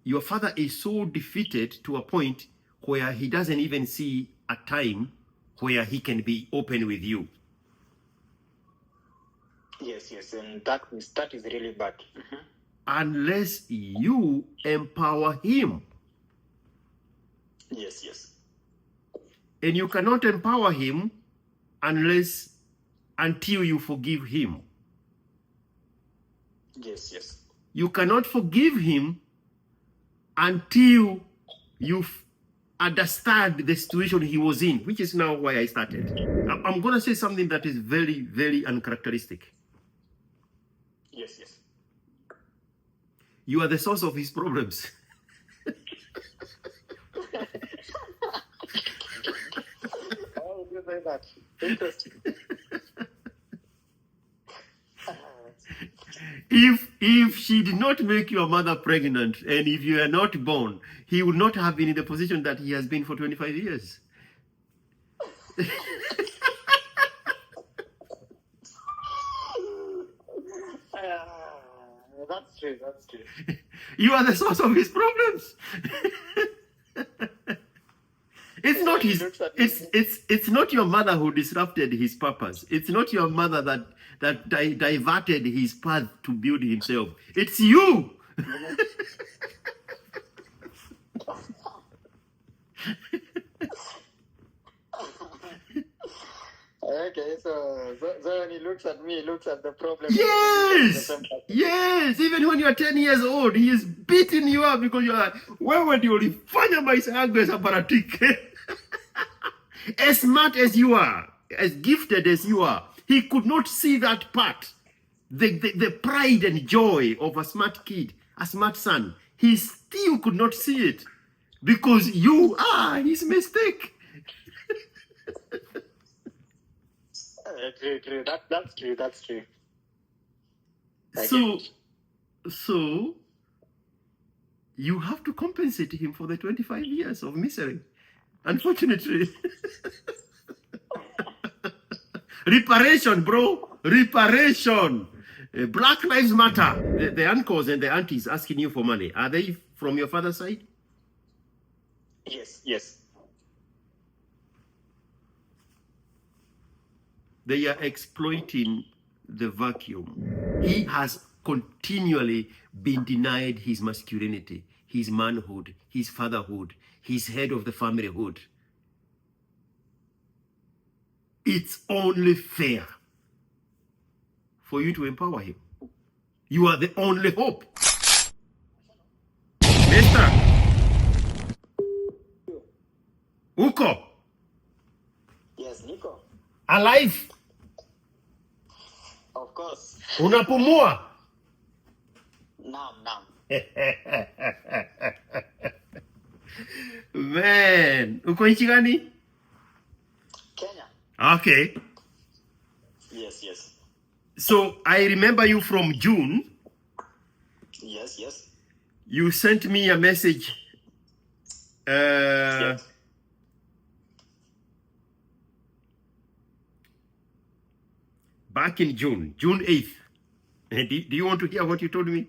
your father is so defeated to a point where he doesn't even see a time where he can be open with you. Yes, and that is really bad. Unless you empower him. Yes. And you cannot empower him until you forgive him. Yes. You cannot forgive him until you understand the situation he was in, which is now why I started. I'm going to say something that is very, very uncharacteristic. Yes. You are the source of his problems. Oh, you say that. Interesting. If she did not make your mother pregnant, and if you are not born, he would not have been in the position that he has been for 25 years. That's true. You are the source of his problems. It's not it's not your mother who disrupted his purpose. It's not your mother that diverted his path to build himself. It's you. Okay, so when he looks at me, he looks at the problem. Yes. Even when you are 10 years old, he is beating you up because you are like, wewe ndio ulifanya maisha yangu yasabaratike. As smart as you are, as gifted as you are, he could not see that part. The pride and joy of a smart kid, a smart son. He still could not see it because you are his mistake. True. That's true. So you have to compensate him for the 25 years of misery. Unfortunately. Reparation, bro. Reparation. Black Lives Matter. The uncles and the aunties asking you for money. Are they from your father's side? Yes. They are exploiting the vacuum. He has continually been denied his masculinity, his manhood, his fatherhood, his head of the familyhood. It's only fair for you to empower him. You are the only hope. Mister Uko. Yes, Nico. Alive. Of course. Unapumua. Naam. Man, uko nchi gani? Kenya. Okay. Yes. So I remember you from June. Yes. You sent me a message. Yes. Back in June 8th. Do you want to hear what you told me?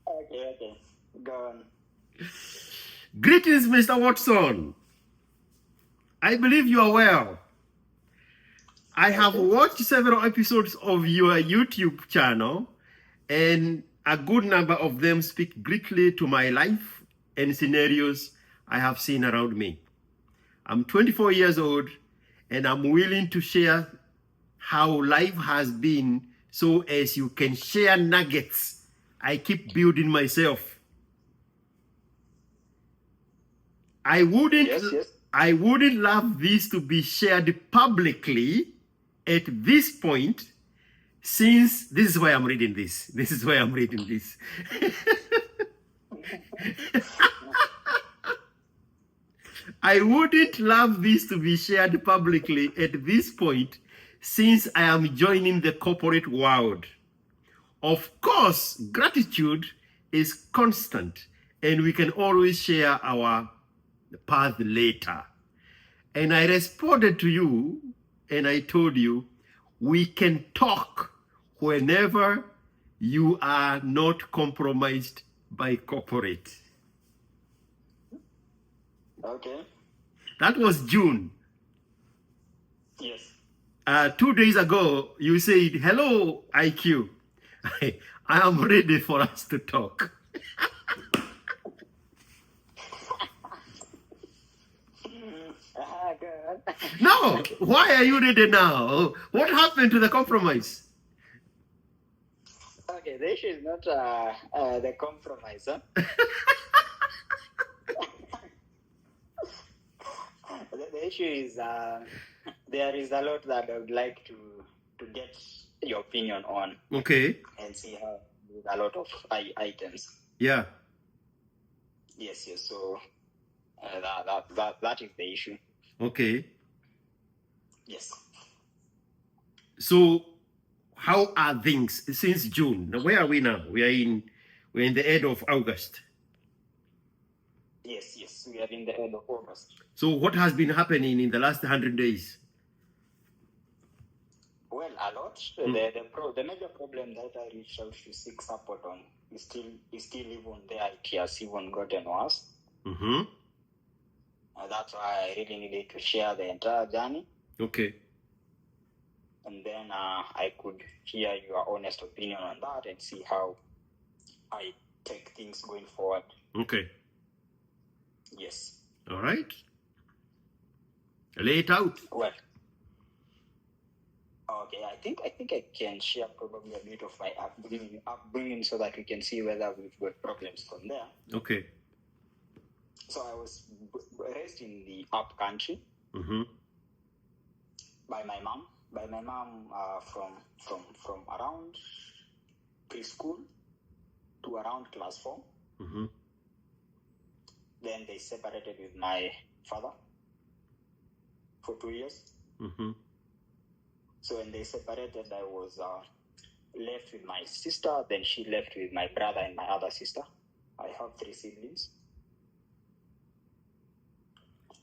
Okay. Go on. Greetings, Mr. Watson. I believe you are well. I have watched several episodes of your YouTube channel, and a good number of them speak greatly to my life and scenarios I have seen around me. I'm 24 years old, and I'm willing to share how life has been so as you can share nuggets. I keep building myself. I wouldn't love this to be shared publicly at this point, since this is why I'm reading this. I wouldn't love this to be shared publicly at this point, since I am joining the corporate world. Of course, gratitude is constant, and we can always share our path later. And I responded to you, and I told you, we can talk whenever you are not compromised by corporate. Okay. That was June. Yes. 2 days ago, you said, hello, IQ. I am ready for us to talk. Good. No, why are you ready now? What happened to the compromise? Okay, the issue is not the compromise. Huh? The issue is there is a lot that I would like to get your opinion on. Okay. And see how with a lot of items. Yeah. Yes. So that is the issue. Okay. Yes. So, how are things since June? Now, where are we now? We're in the end of August. Yes. We are in the end of August. So, what has been happening in the last 100 days? Well, a lot. The major problem that I reached out to seek support on is still even there. It has even gotten worse. Mm-hmm. That's why I really needed to share the entire journey. Okay. And then I could hear your honest opinion on that and see how I take things going forward. Okay. Yes. All right. Lay it out. Well. Okay, I think I can share probably a bit of my upbringing so that we can see whether we've got problems from there. Okay. So I was raised in the up country by my mom. From around preschool to around class 4. Mm-hmm. Then they separated with my father for 2 years. Mm-hmm. So when they separated, I was left with my sister. Then she left with my brother and my other sister. I have 3 siblings.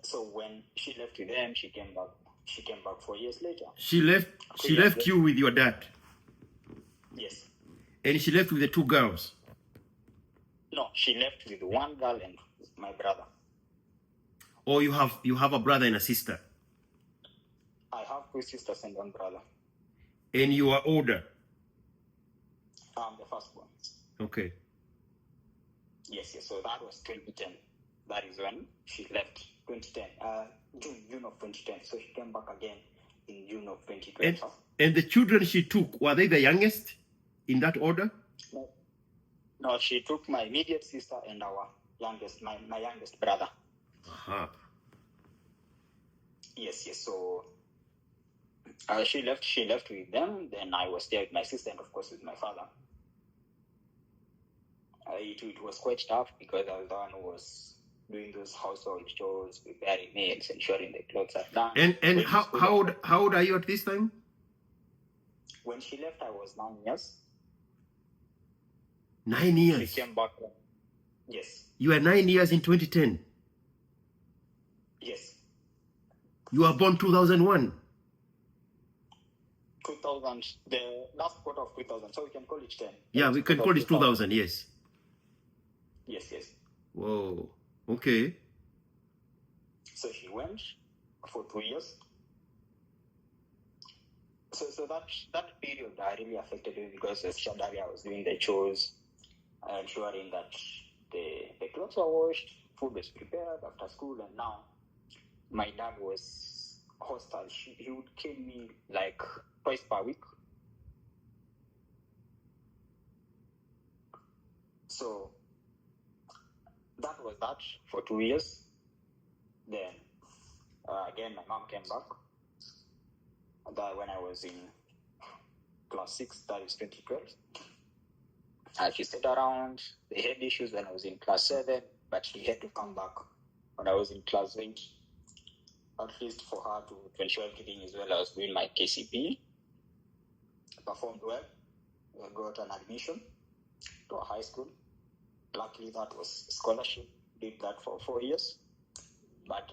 So when she left with them, she came back. She came back 4 years later. She left you with your dad. Yes. And she left with the 2 girls. No, she left with 1 girl and my brother. Or you have a brother and a sister. I have 2 sisters and 1 brother. And you are older. I'm the firstborn. Okay. Yes. So that was 2010. That is when she left. 2010. June of 2010. So she came back again in June of 2012. And the children she took, were they the youngest in that order? No, she took my immediate sister and our youngest, my youngest brother. Uh-huh. Yes. So she left with them. Then I was there with my sister and of course with my father. It was quite tough because I was the one who was doing those household chores, preparing meals, ensuring the clothes are done. And how old are you at this time? When she left, I was 9 years. 9 years. She came back. Yes. You were 9 years in 2010. Yes. You were born 2001. 2000, the last quarter of 2000. So we can call it 10. Yeah, we can call it 2000. Yes. Yes. Whoa. Okay. So she went for 2 years. So that period really affected me because especially I was doing the chores, ensuring that the clothes were washed, food was prepared after school, and now my dad was hostile. He would kill me like twice per week. So that was that for 2 years. Then again, my mom came back. That when I was in class 6, that is 2012. She stayed around. They had issues when I was in class 7, but she had to come back when I was in class 8. At least for her to ensure everything is well. I was doing my KCP. Performed well. I got an admission to a high school. Luckily, that was scholarship. Did that for 4 years. But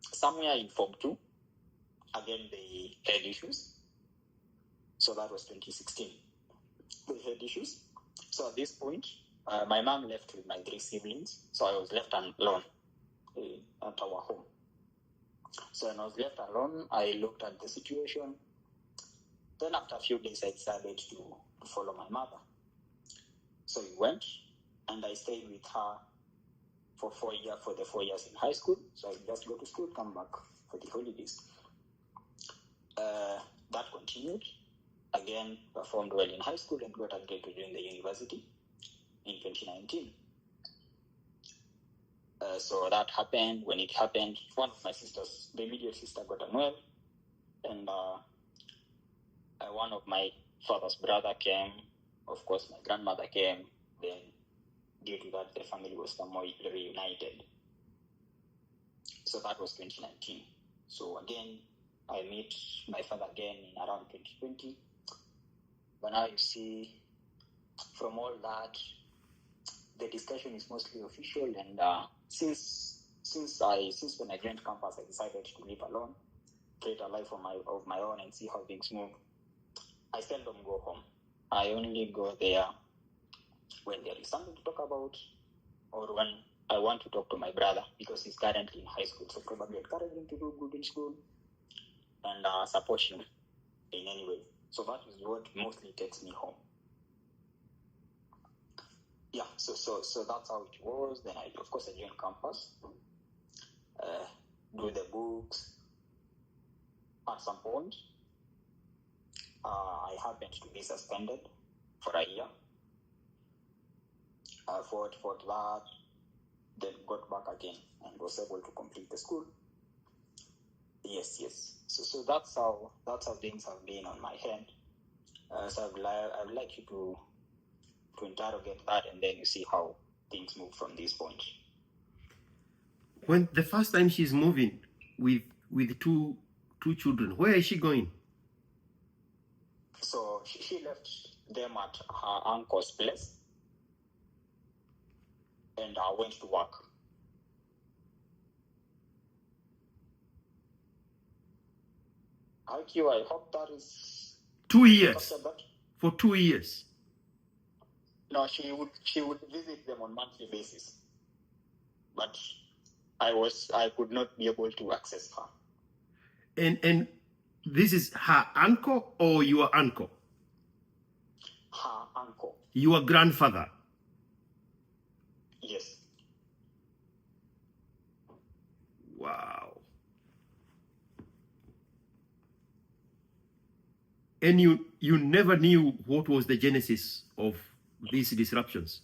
somewhere in Form 2, again, they had issues. So that was 2016. They had issues. So at this point, my mom left with my 3 siblings, so I was left alone at our home. So when I was left alone, I looked at the situation. Then after a few days, I decided to follow my mother. So we went, and I stayed with her for the 4 years in high school. So I just go to school, come back for the holidays. That continued. Again, performed well in high school and got a grade to join the university in 2019. So that happened. When it happened, one of my sisters, the immediate sister, got unwell, and one of my father's brother came. Of course, my grandmother came. Then, due to that, the family was somewhat reunited. So that was 2019. So again, I meet my father again in around 2020. But now you see, from all that, the discussion is mostly official, and since when I joined campus, I decided to live alone, create a life of my own, and see how things move. I seldom go home. I only go there when there is something to talk about, or when I want to talk to my brother, because he's currently in high school, so probably encourage him to do good in school and support him in any way. So that is what mostly takes me home. Yeah, so that's how it was. Then I joined campus, do the books. At some point, I happened to be suspended for a year. I fought that, then got back again and was able to complete the school. Yes. So that's how things have been on my hand. So I would like you to interrogate that, and then you see how things move from this point. When the first time she's moving with two children, where is she going? So she left them at her uncle's place and went to work. IQ, I hope that is 2 years. that. For 2 years. No, she would visit them on monthly basis, but I could not be able to access her. And this is her uncle or your uncle? Her uncle. Your grandfather? Yes. Wow. And you never knew what was the genesis of these disruptions?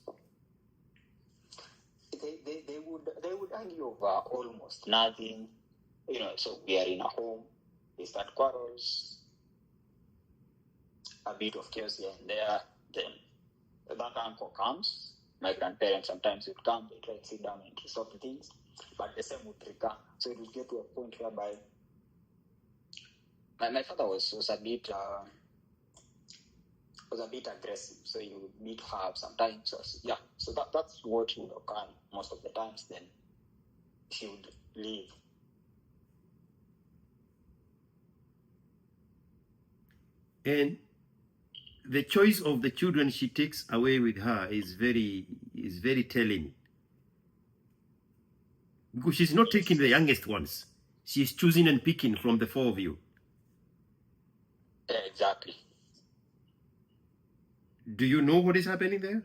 They would argue over almost nothing. So we are in a home, they start quarrels, a bit of chaos here and there. Then that uncle comes. My grandparents sometimes would come, they try to sit down and resolve things, but the same would recur. So it would get to a point whereby my father was a bit aggressive, so he would beat her up sometimes. So that's what would occur most of the times. Then she would leave. And the choice of the children she takes away with her is very telling. Because she's not taking the youngest ones. She's choosing and picking from the 4 of you. Exactly. Do you know what is happening there?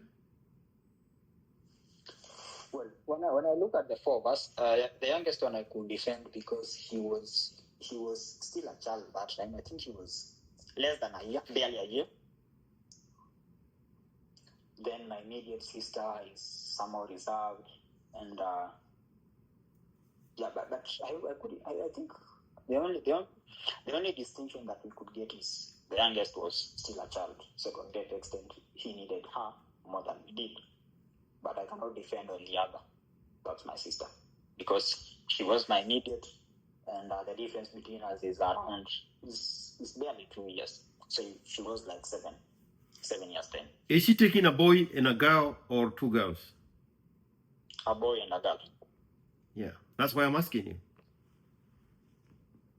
Well, when I look at the 4 of us, the youngest one I could defend because he was still a child at that time. I think he was less than a year, barely a year. Then my immediate sister is somehow reserved, and but I think the only distinction that we could get is the youngest was still a child, so to a great extent he needed her more than we did. But I cannot defend on the other. That's my sister, because she was my immediate, and the difference between us is around is barely 2 years. So she was like 7 years then. Is she taking a boy and a girl or 2 girls? A boy and a girl. Yeah, that's why I'm asking you.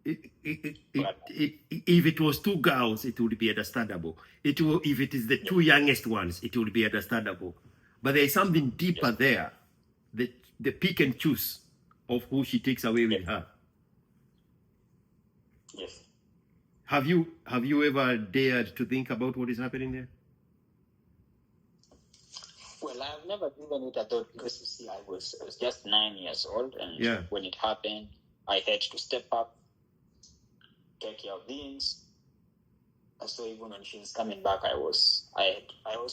If it was two girls, it would be understandable. If it is the two youngest ones, it would be understandable. But there is something deeper there, the pick and choose of who she takes away with her. Yes. Have you ever dared to think about what is happening there? Well, I've never given it a thought because you see, I was just 9 years old, and when it happened, I had to step up, take care of things. So even when she's coming back, I was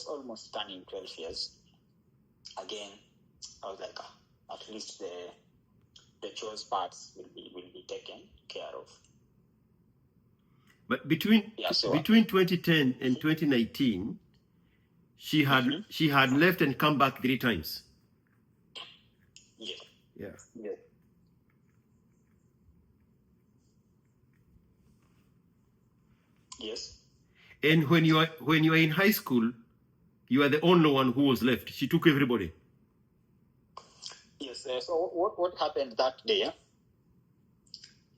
almost turning 12 years. Again, I was like, at least the chores parts will be taken care of. But between 2010 and 2019, she had left and come back 3 times. Yeah. Yes. And when you are in high school, you are the only one who was left. She took everybody. Yes. So what happened that day?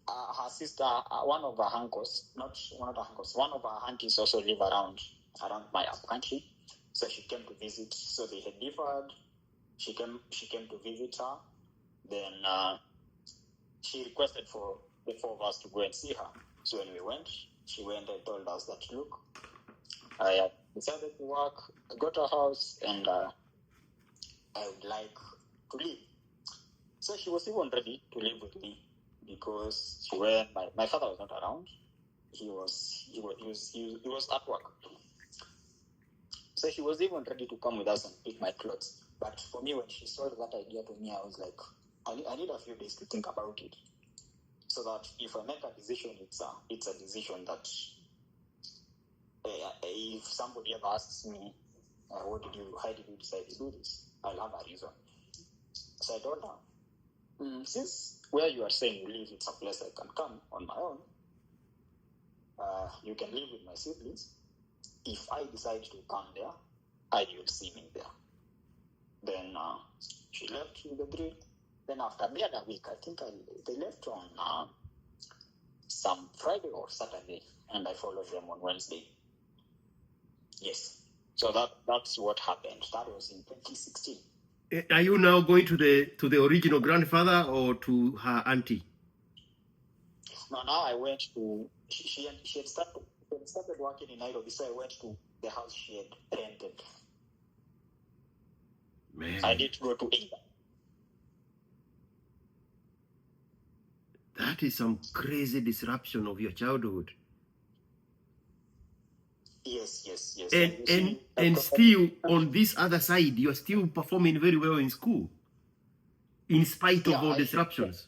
Her sister, one of her uncles, one of her aunties also live around my up country. So she came to visit. So they had differed. She came to visit her. Then she requested for the 4 of us to go and see her. So when we went, she went and told us that, look, I have decided to work. I got a house and I would like to leave. So she was even ready to live with me because my father was not around. He was at work. So she was even ready to come with us and pick my clothes. But for me, when she sold that idea to me, I was like, I need a few days to think about it, so that if I make a decision, it's a decision that if somebody ever asks me, how did you decide to do this? I'll have a reason. So I told her, since where you are saying you live, it's a place I can come on my own. You can live with my siblings. If I decide to come there, you'll see me there. Then she left with the 3. Then after the other week, I think they left on some Friday or Saturday, and I followed them on Wednesday. Yes. So that's what happened. That was in 2016. Are you now going to the original grandfather or to her auntie? No, now I went to. She had started working in Nairobi, so I went to the house she had rented. Man, I did go to India. That is some crazy disruption of your childhood. Yes. And still on this other side, you're still performing very well in school, in spite of all disruptions.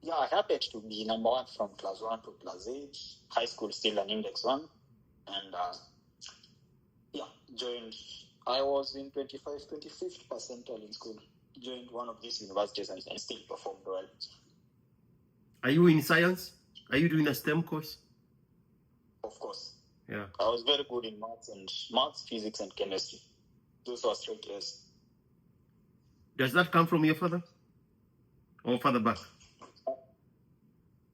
Yeah, I happened to be number 1 from class 1 to class 8. High school still an index 1, and joined. I was in 25th percentile in school. Joined one of these universities and still performed well. Are you in science? Are you doing a STEM course? Of course. Yeah. I was very good in maths, physics, and chemistry. Those were straight A's. Does that come from your father? Or father back?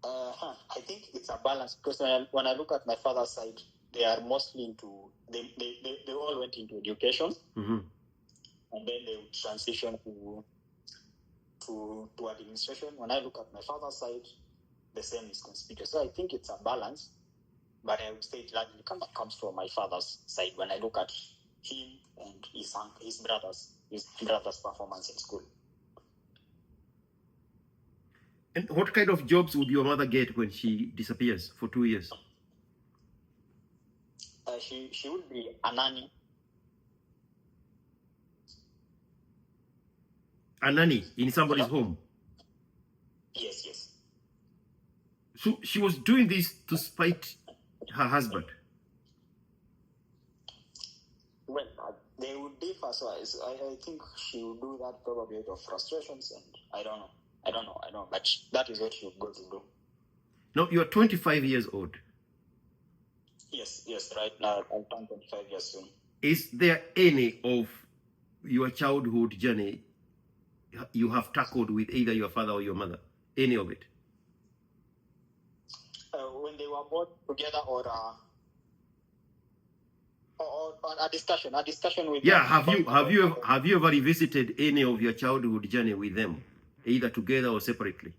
I think it's a balance, because when I look at my father's side, they are mostly into, they all went into education, and then they would transition to administration. When I look at my father's side, the same is conspicuous. So I think it's a balance, but I would say it largely comes from my father's side when I look at him and his brother's performance in school. And what kind of jobs would your mother get when she disappears for 2 years? She would be a nanny. A nanny in somebody's home? Yes. So she was doing this to spite her husband? Well, they would differ, so I think she would do that probably out of frustrations, and I don't know, but that is what she would go to do. Now, you're 25 years old. Yes, right now I'll turn 25 years soon. Is there any of your childhood journey you have tackled with either your father or your mother? Any of it? both together or a discussion with Yeah, them have you ever revisited any of your childhood journey with them, either together or separately?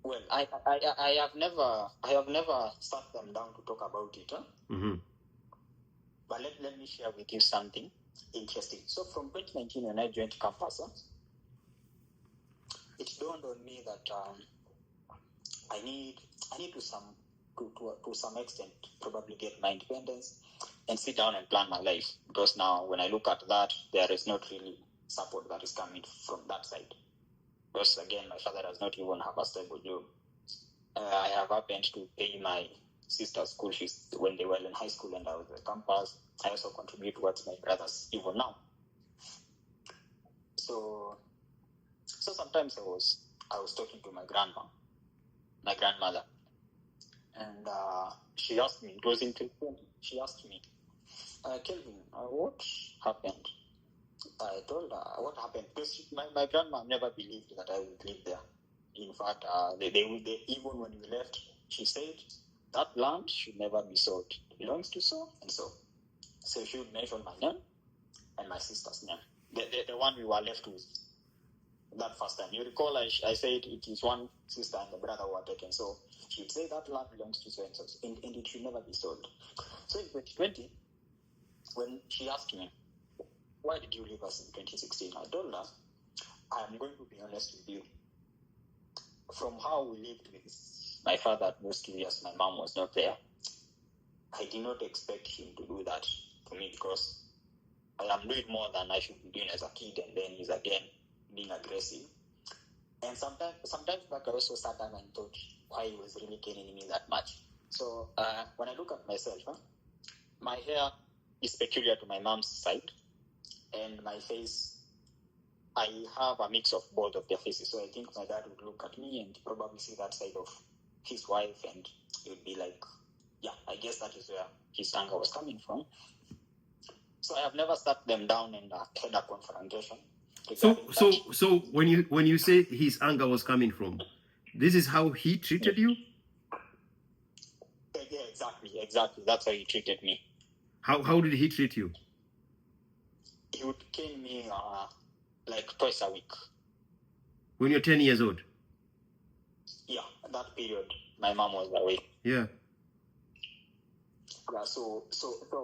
Well, I have never sat them down to talk about it. Huh? Mm-hmm. But let me share with you something interesting. So from 2019, when I joined campus, it dawned on me that I need to some extent probably get my independence and sit down and plan my life, because now when I look at that, there is not really support that is coming from that side. Because again, my father does not even have a stable job. I have happened to pay my sister's school fees when they were in high school and I was at campus. I also contribute towards my brothers even now. So sometimes I was talking to my grandmother, and she asked me, it was in 2020, she asked me, Kelvin, what happened? I told her what happened, because my grandma never believed that I would live there. In fact, they even when we left, she said that land should never be sold. It belongs to so and so. So she would mention my name and my sister's name, the one we were left with that first time. You recall I said it is one sister and the brother who were taken. So she would say that land belongs to so and so, and it should never be sold. So in 2020, when she asked me, why did you leave us in 2016? I told her, I am going to be honest with you. From how we lived with my father at those 2 years, my mom was not there. I did not expect him to do that to me, because I am doing more than I should be doing as a kid, and then he's again being aggressive. And sometimes back I also sat down and thought why he was really caring me that much. So when I look at myself, my hair is peculiar to my mom's side, and my face, I have a mix of both of their faces. So I think my dad would look at me and probably see that side of his wife, and it would be like, yeah, I guess that is where his anger was coming from. So I have never sat them down and had a confrontation. So when you say his anger was coming from, this is how he treated you? Yeah, exactly. That's how he treated me. How did he treat you? He would cane me like twice a week. When you're 10 years old? Yeah, that period, my mom was away. Yeah. So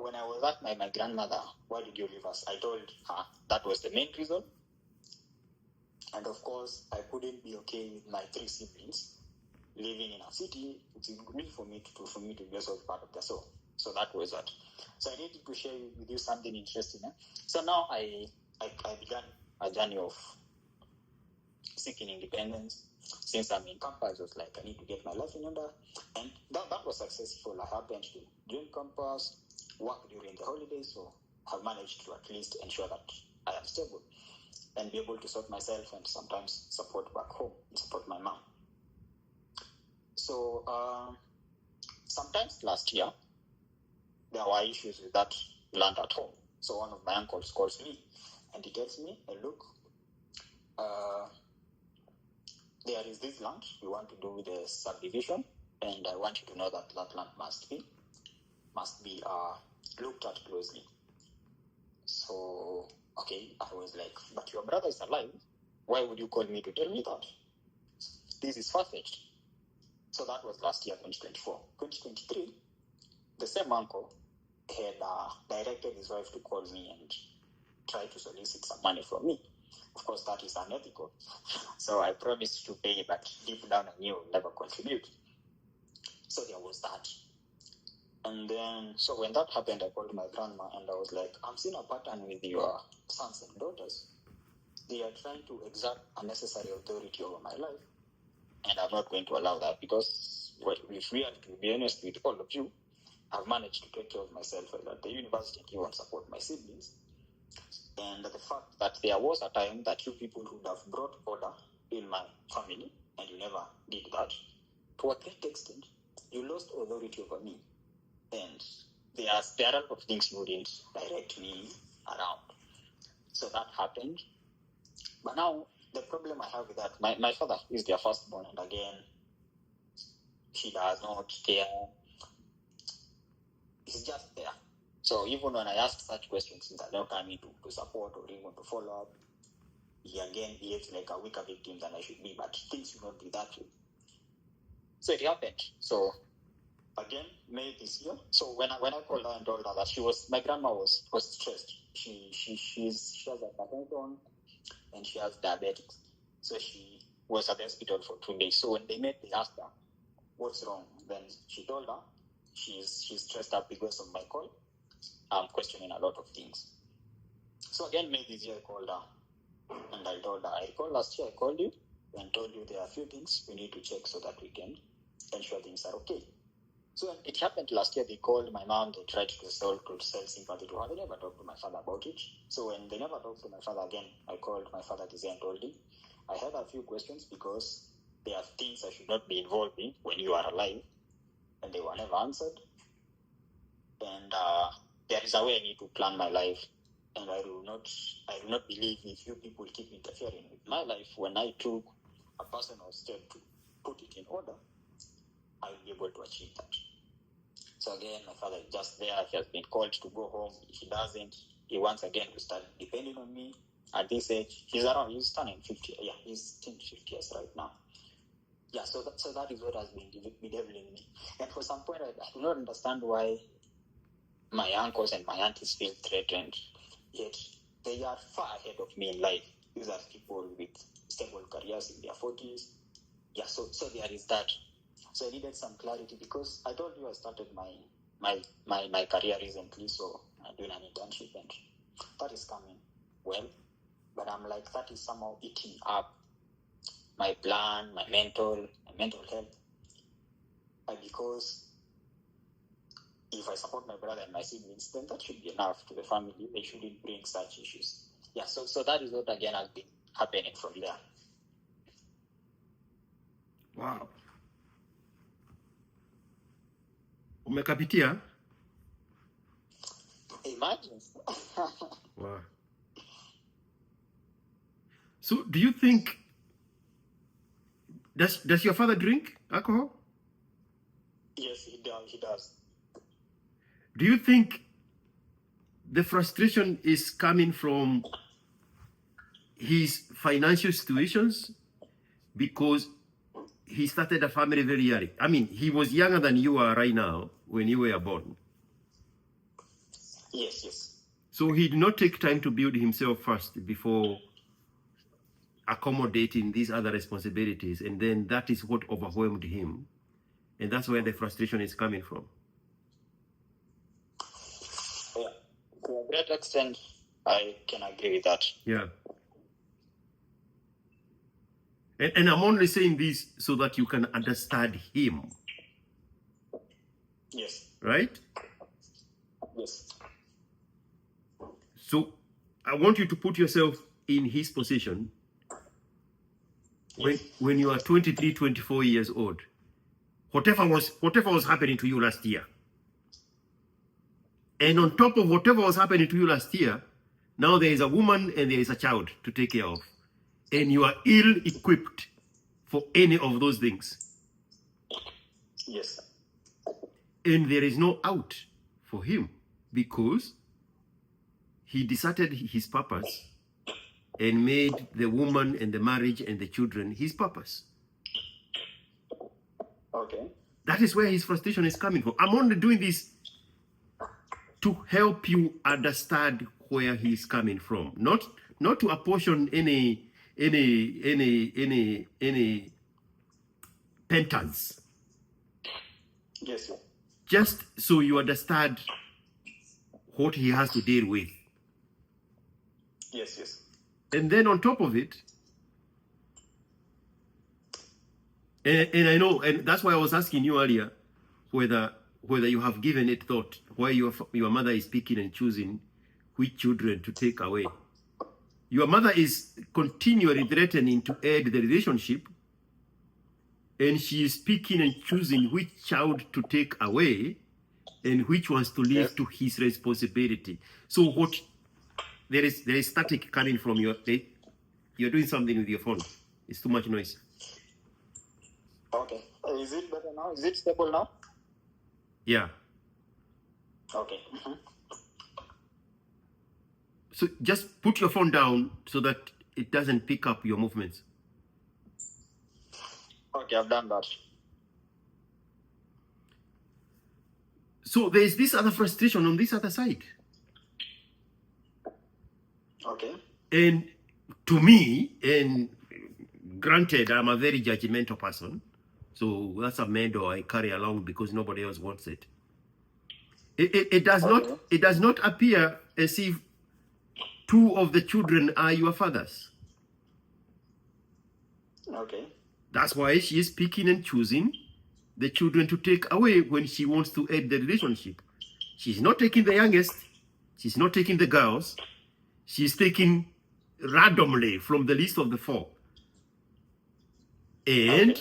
when I was at my grandmother, why did you leave us? I told her that was the main reason. And of course, I couldn't be okay with my 3 siblings living in a city. It's good for me to be also part of that. So that was that. So I needed to share with you something interesting. So now I began a journey of seeking independence. Since I'm in campus, I was like, I need to get my life in order. And that was successful. I happened to join campus, work during the holidays, so I've managed to at least ensure that I am stable and be able to sort myself and sometimes support back home and support my mom. So sometimes last year, there were issues with that land at home. So one of my uncles calls me and he tells me, hey, look, there is this land, we want to do the subdivision, and I want you to know that that land must be looked at closely. So, okay, I was like, but your brother is alive. Why would you call me to tell me that? This is far-fetched. So that was last year, 2024. 2023, the same uncle had directed his wife to call me and try to solicit some money from me. Of course, that is unethical. So I promised to pay, but deep down I knew I would never contribute. So there was that. And then, so when that happened, I called my grandma and I was like, I'm seeing a pattern with your sons and daughters. They are trying to exert unnecessary authority over my life. And I'm not going to allow that, because if we are to be honest with all of you, I've managed to take care of myself at the university and even support my siblings. And the fact that there was a time that you people would have brought order in my family, and you never did that, to a great extent, you lost authority over me. And there are a lot of things you didn't direct me around. So that happened. But now, the problem I have with that, my father is their firstborn, and again, She does not care. It's just there. So even when I ask such questions, that don't come in to support or even to follow up, he again behaves like a weaker victim than I should be, but things should not be that way. So it happened. So again, May this year. So when I called her and told her that my grandma was stressed. She has hypertension and she has diabetics. So she was at the hospital for 2 days. So when they met, they asked her, what's wrong? Then she told her she's stressed out because of my call. I'm questioning a lot of things. So again, May this year I called her and I told her, I recall last year I called you and told you there are a few things we need to check so that we can ensure things are okay. So it happened last year. They called my mom. They tried to sell sympathy to her. They never talked to my father about it. So when they never talked to my father again, I called my father this year and told him, I had a few questions because there are things I should not be involved in when you are alive, and they were never answered. And there is a way I need to plan my life, and I do not believe if you people keep interfering with my life when I took a personal step to put it in order, I will be able to achieve that. So again, my father is just there. He has been called to go home. If he doesn't, he wants again to start depending on me. At this age, he's turning 50. Yeah, he's 10 to 50 years right now. Yeah, so that is what has been bedeviling me. And for some point, I do not understand why my uncles and my aunties feel threatened, yet they are far ahead of me in life. These are people with stable careers in their 40s. Yeah, so there is that. So I needed some clarity because I told you I started my career recently, so I'm doing an internship and that is coming well. But I'm like, that is somehow eating up my plan, my mental health. And because if I support my brother and my siblings, then that should be enough to the family. They shouldn't bring such issues. Yeah, so that is what again has been happening from there. Wow. Umekapitia? Imagine. Wow. So do you think, does your father drink alcohol? Yes, he does. Do you think the frustration is coming from his financial situations? Because he started a family very early. I mean, he was younger than you are right now when you were born. Yes. So he did not take time to build himself first before accommodating these other responsibilities. And then that is what overwhelmed him. And that's where the frustration is coming from. Yeah. To a great extent, I can agree with that. Yeah. And I'm only saying this so that you can understand him. Yes. Right? Yes. So I want you to put yourself in his position. When you are 23, 24 years old, whatever was happening to you last year, and on top of whatever was happening to you last year, now there is a woman and there is a child to take care of, and you are ill-equipped for any of those things. Yes. And there is no out for him because he deserted his purpose and made the woman and the marriage and the children his purpose. Okay. That is where his frustration is coming from. I'm only doing this to help you understand where he is coming from, not to apportion any penance. Yes. Just so you understand what he has to deal with. Yes. And then on top of it, and I know, and that's why I was asking you earlier whether you have given it thought, why your mother is picking and choosing which children to take away. Your mother is continually threatening to end the relationship, and she is picking and choosing which child to take away and which ones to leave to his responsibility. So what there is static coming from you're doing something with your phone. It's too much noise. Okay. Okay, is it better now? Is it stable now? Yeah. Okay. So just put your phone down so that it doesn't pick up your movements. Okay, I've done that. So there's this other frustration on this other side. Okay. And to me, and granted, I'm a very judgmental person, so that's a medal I carry along because nobody else wants it. It does not appear as if two of the children are your father's. Okay. That's why she is picking and choosing the children to take away when she wants to end the relationship. She's not taking the youngest. She's not taking the girls. She's taking randomly from the list of the 4. And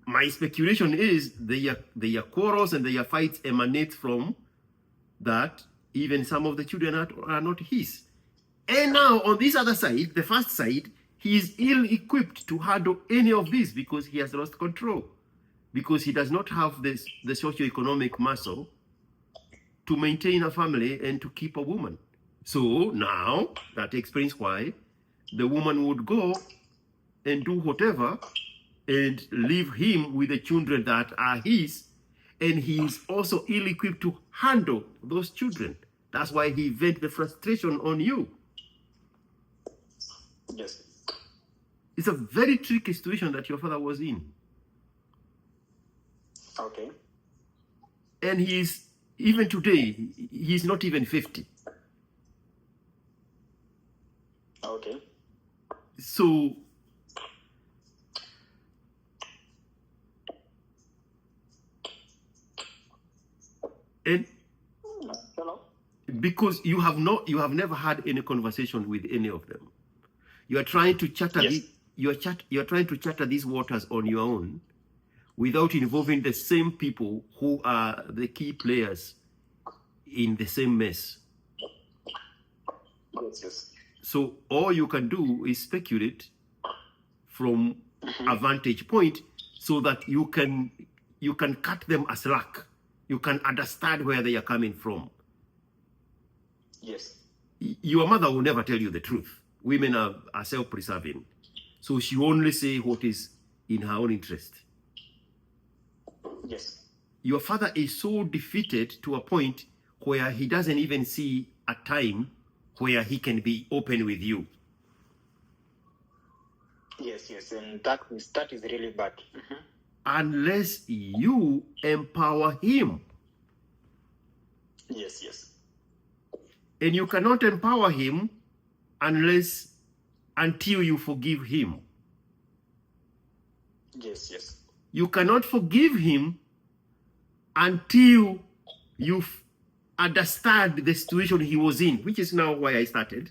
my speculation is their quarrels and their fights emanate from that even some of the children are not his. And now on this other side, the first side, he is ill-equipped to handle any of this because he has lost control. Because he does not have the socio-economic muscle to maintain a family and to keep a woman. So now that explains why the woman would go and do whatever and leave him with the children that are his, and he is also ill-equipped to handle those children. That's why he vents the frustration on you. Yes. It's a very tricky situation that your father was in. Okay. And he's, even today, he's not even 50. Okay. So, and Hello? because you have never had any conversation with any of them. You are trying to chatter you are trying to chatter these waters on your own without involving the same people who are the key players in the same mess. Yes. So all you can do is speculate from a vantage point so that you can cut them a slack. You can understand where they are coming from. Yes. Your mother will never tell you the truth. Women are self-preserving. So she only say what is in her own interest. Yes. Your father is so defeated to a point where he doesn't even see a time where he can be open with you. Yes, and that is really bad. Unless you empower him. Yes. And you cannot empower him until you forgive him. Yes. You cannot forgive him until you understand the situation he was in, which is now why I started.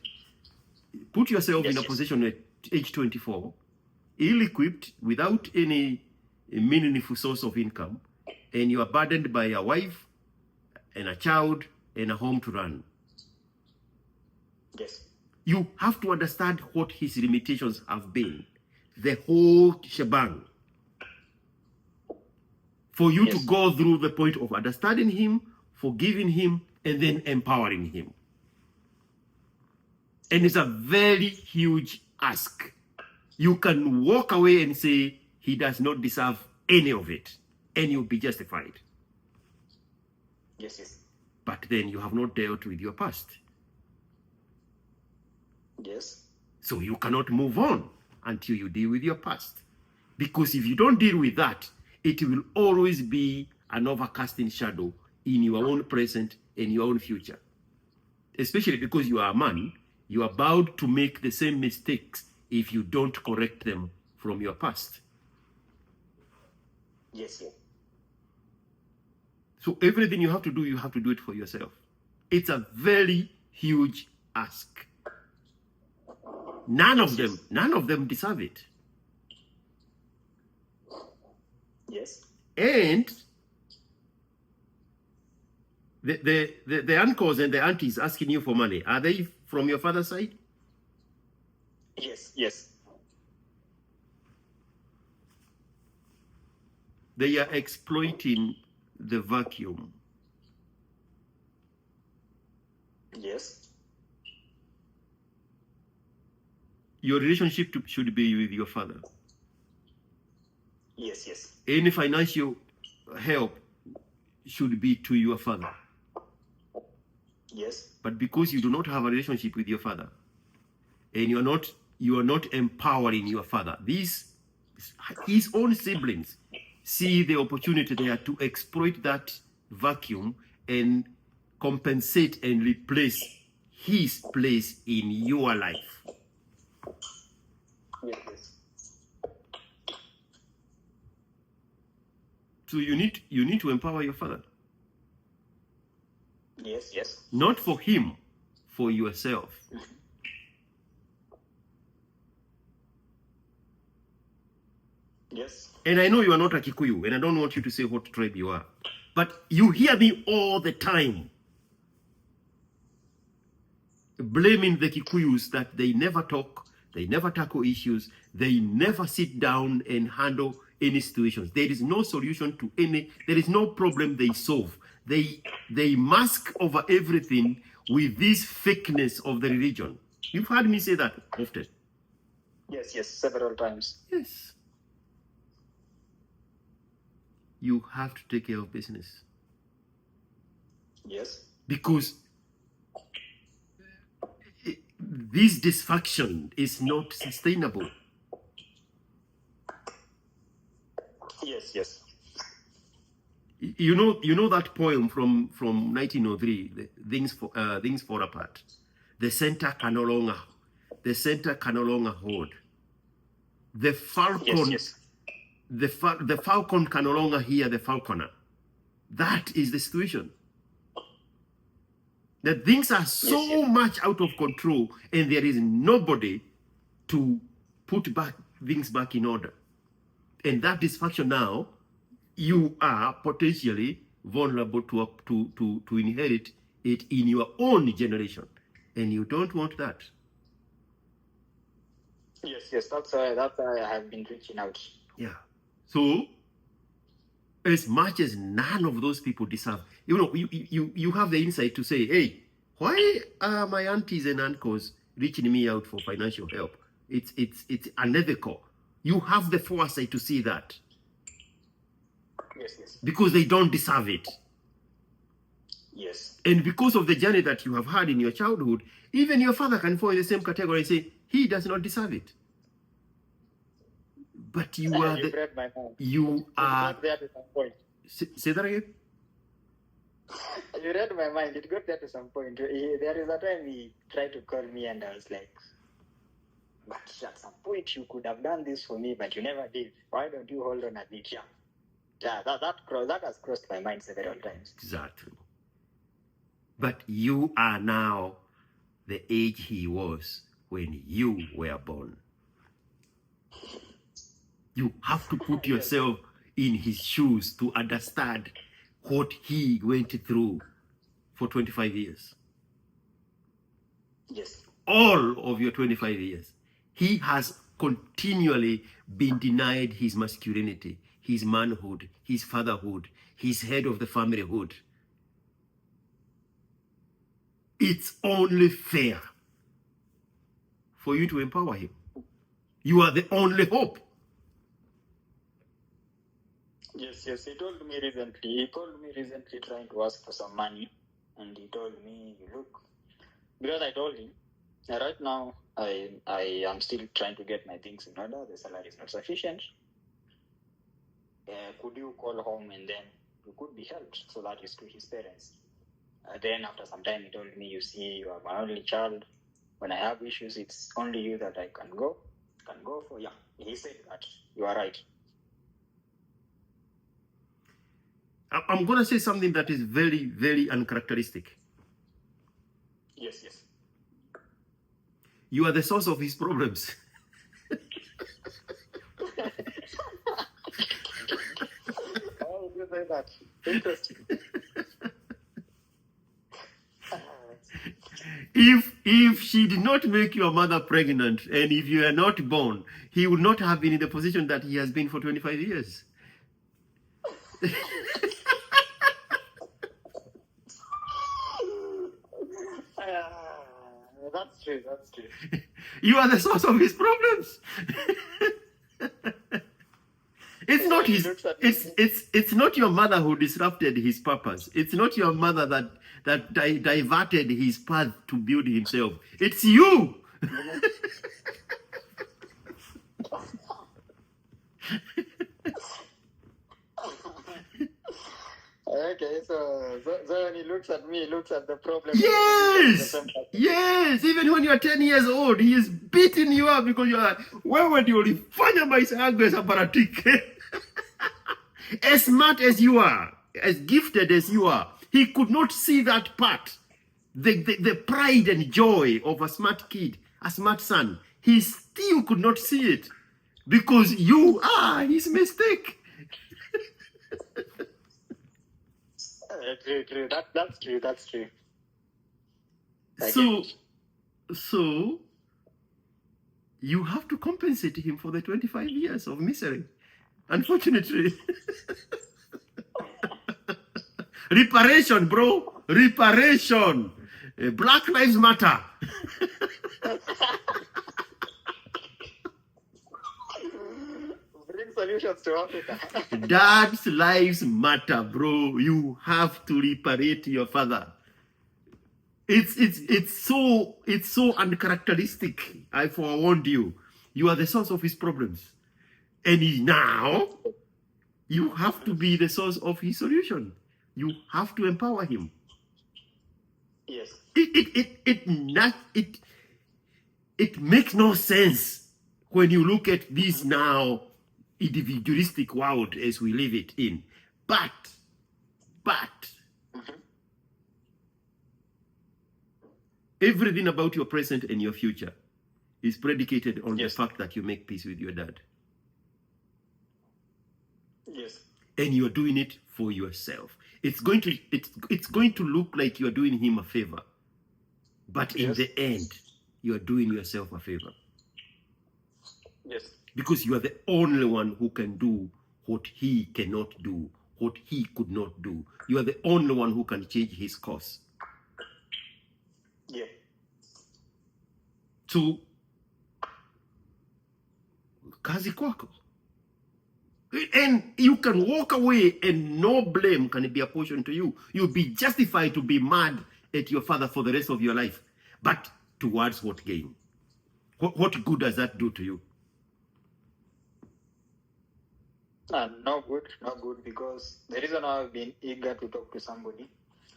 Put yourself in a position at age 24, ill-equipped, without any meaningful source of income, and you are burdened by a wife and a child and a home to run. Yes. You have to understand what his limitations have been, the whole shebang, for you to go through the point of understanding him, forgiving him, and then empowering him. And it's a very huge ask. You can walk away and say he does not deserve any of it, and you'll be justified. Yes. But then you have not dealt with your past. Yes. So you cannot move on until you deal with your past. Because if you don't deal with that, it will always be an overcasting shadow in your own present and your own future. Especially because you are a man, you are bound to make the same mistakes if you don't correct them from your past. Yes. So everything you have to do it for yourself. It's a very huge ask. None of them deserve it. Yes. And the uncles and the aunties asking you for money, are they from your father's side? Yes. They are exploiting the vacuum. Yes. Your relationship should be with your father. Yes, yes. Any financial help should be to your father. Yes. But because you do not have a relationship with your father, and you are not empowering your father, his own siblings see the opportunity there to exploit that vacuum and compensate and replace his place in your life. Yes, yes. So you need to empower your father. Yes, yes. Not for him, for yourself. Yes. And I know you are not a Kikuyu, and I don't want you to say what tribe you are. But you hear me all the time blaming the Kikuyus that they never talk, they never tackle issues, they never sit down and handle any situations. There is no solution to there is no problem they solve. They mask over everything with this fakeness of the religion. You've heard me say that often. Yes, yes, several times. Yes. You have to take care of business. Yes. Because this dysfunction is not sustainable. Yes, yes. You know that poem from 1903, Things Fall Apart. The center can no longer hold. The falcon, yes, yes. the falcon can no longer hear the falconer. That is the situation. That things are so much out of control, and there is nobody to put things back in order. And that dysfunction now, you are potentially vulnerable to inherit it in your own generation, and you don't want that. Yes, yes. That's why I have been reaching out. Yeah. So, as much as none of those people deserve, you have the insight to say, hey, why are my aunties and uncles reaching me out for financial help? It's unethical. You have the foresight to see that. Yes, yes. Because they don't deserve it. Yes. And because of the journey that you have had in your childhood, even your father can fall in the same category and say, he does not deserve it. But you are You've read my mind. You are... It got there to some point. Say that again? You read my mind. It got there to some point. There is a time he tried to call me and I was like, but at some point you could have done this for me, but you never did. Why don't you hold on a bit? Yeah, that has crossed my mind several times. Exactly. But you are now the age he was when you were born. You have to put yourself in his shoes to understand what he went through for 25 years. Yes. All of your 25 years. He has continually been denied his masculinity, his manhood, his fatherhood, his head of the familyhood. It's only fair for you to empower him. You are the only hope. Yes, yes. He told me recently. He called me recently trying to ask for some money. And he told me, look, because I told him, right now, I am still trying to get my things in order. The salary is not sufficient. Could you call home and then you could be helped? So that is to his parents. Then after some time, he told me, you see, you are my only child. When I have issues, it's only you that I can go for. Yeah, he said that. You are right. I'm going to say something that is very, very uncharacteristic. Yes, yes. You are the source of his problems. Oh, you say that. Interesting. If she did not make your mother pregnant, and if you are not born, he would not have been in the position that he has been for 25 years. That's true. That's true. You are the source of his problems. It's not He his. looks at me. It's not your mother who disrupted his purpose. It's not your mother that diverted his path to build himself. It's you. Okay, so when he looks at me, he looks at the problem. Yes. Yes. Even when you're 10 years old, he is beating you up because you're like, wewe ndio ulifanya maisha yangu yasabaratike. As smart as you are, as gifted as you are, he could not see that part. The pride and joy of a smart kid, a smart son. He still could not see it because you are his mistake. True. That's true. That's true. So you have to compensate him for the 25 years of misery. Unfortunately. Reparation, bro. Reparation. Black Lives Matter. Bring solutions to Africa. Dad's lives matter, bro. You have to reparate your father. It's so uncharacteristic. I forewarned you. You are the source of his problems. And now you have to be the source of his solution. You have to empower him. Yes. It makes no sense when you look at this now individualistic world as we live it in. But everything about your present and your future is predicated on the fact that you make peace with your dad. Yes. And you're doing it for yourself. It's going to look like you're doing him a favor. But in the end, you're doing yourself a favor. Yes. Because you are the only one who can do what he cannot do, what he could not do. You are the only one who can change his course. Yeah. So, kazi kwako. And you can walk away and no blame can be apportioned to you. You'll be justified to be mad at your father for the rest of your life. But towards what gain? What good does that do to you? No good, because the reason I've been eager to talk to somebody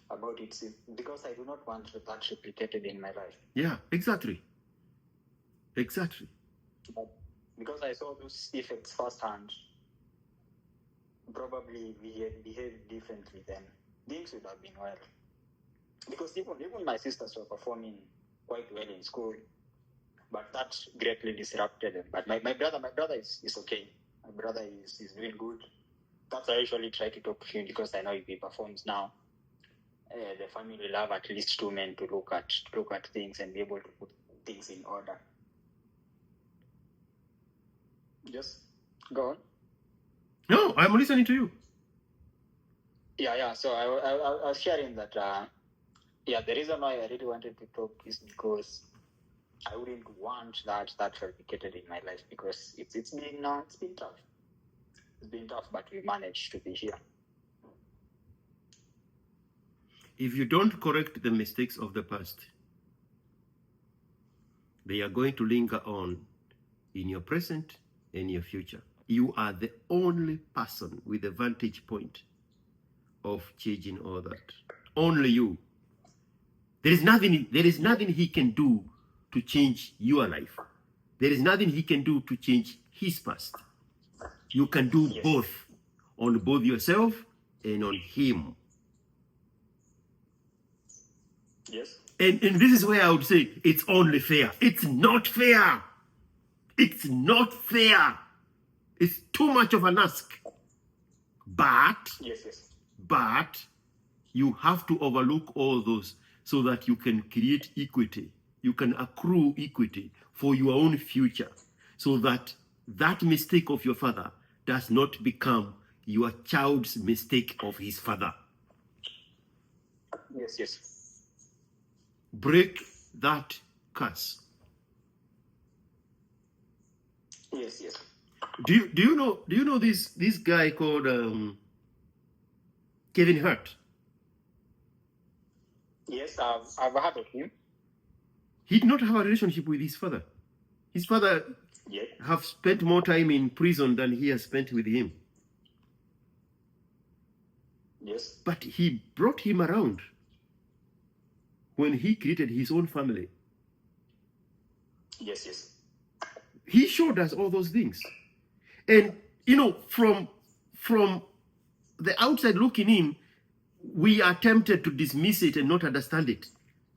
about it is because I do not want that replicated in my life. Yeah, exactly. But because I saw those effects firsthand, probably we had behaved differently, then things would have been well. Because even my sisters were performing quite well in school, but that greatly disrupted them. But my brother is okay. My brother is doing good. That's why I usually try to talk to him, because I know if he performs now, the family will have at least two men to look at things and be able to put things in order. Just go on. No, I'm listening to you. Yeah. So I was sharing that. The reason why I really wanted to talk is because I wouldn't want that replicated in my life, because it's been tough. It's been tough, but we managed to be here. If you don't correct the mistakes of the past, they are going to linger on in your present and your future. You are the only person with a vantage point of changing all that. Only you. There is nothing he can do to change your life. There is nothing he can do to change his past. You can do both, on both yourself and on him. Yes. And this is where I would say it's only fair. It's not fair. It's not fair. It's too much of an ask. But you have to overlook all those so that you can create equity. You can accrue equity for your own future, so that mistake of your father does not become your child's mistake of his father. Yes, yes. Break that curse. Yes, yes. Do you know this guy called Kevin Hart? Yes, I've heard of him. He did not have a relationship with his father. His father Yes. have spent more time in prison than he has spent with him. Yes. But he brought him around when he created his own family. Yes, yes. He showed us all those things. And you know, from the outside looking in, we are tempted to dismiss it and not understand it.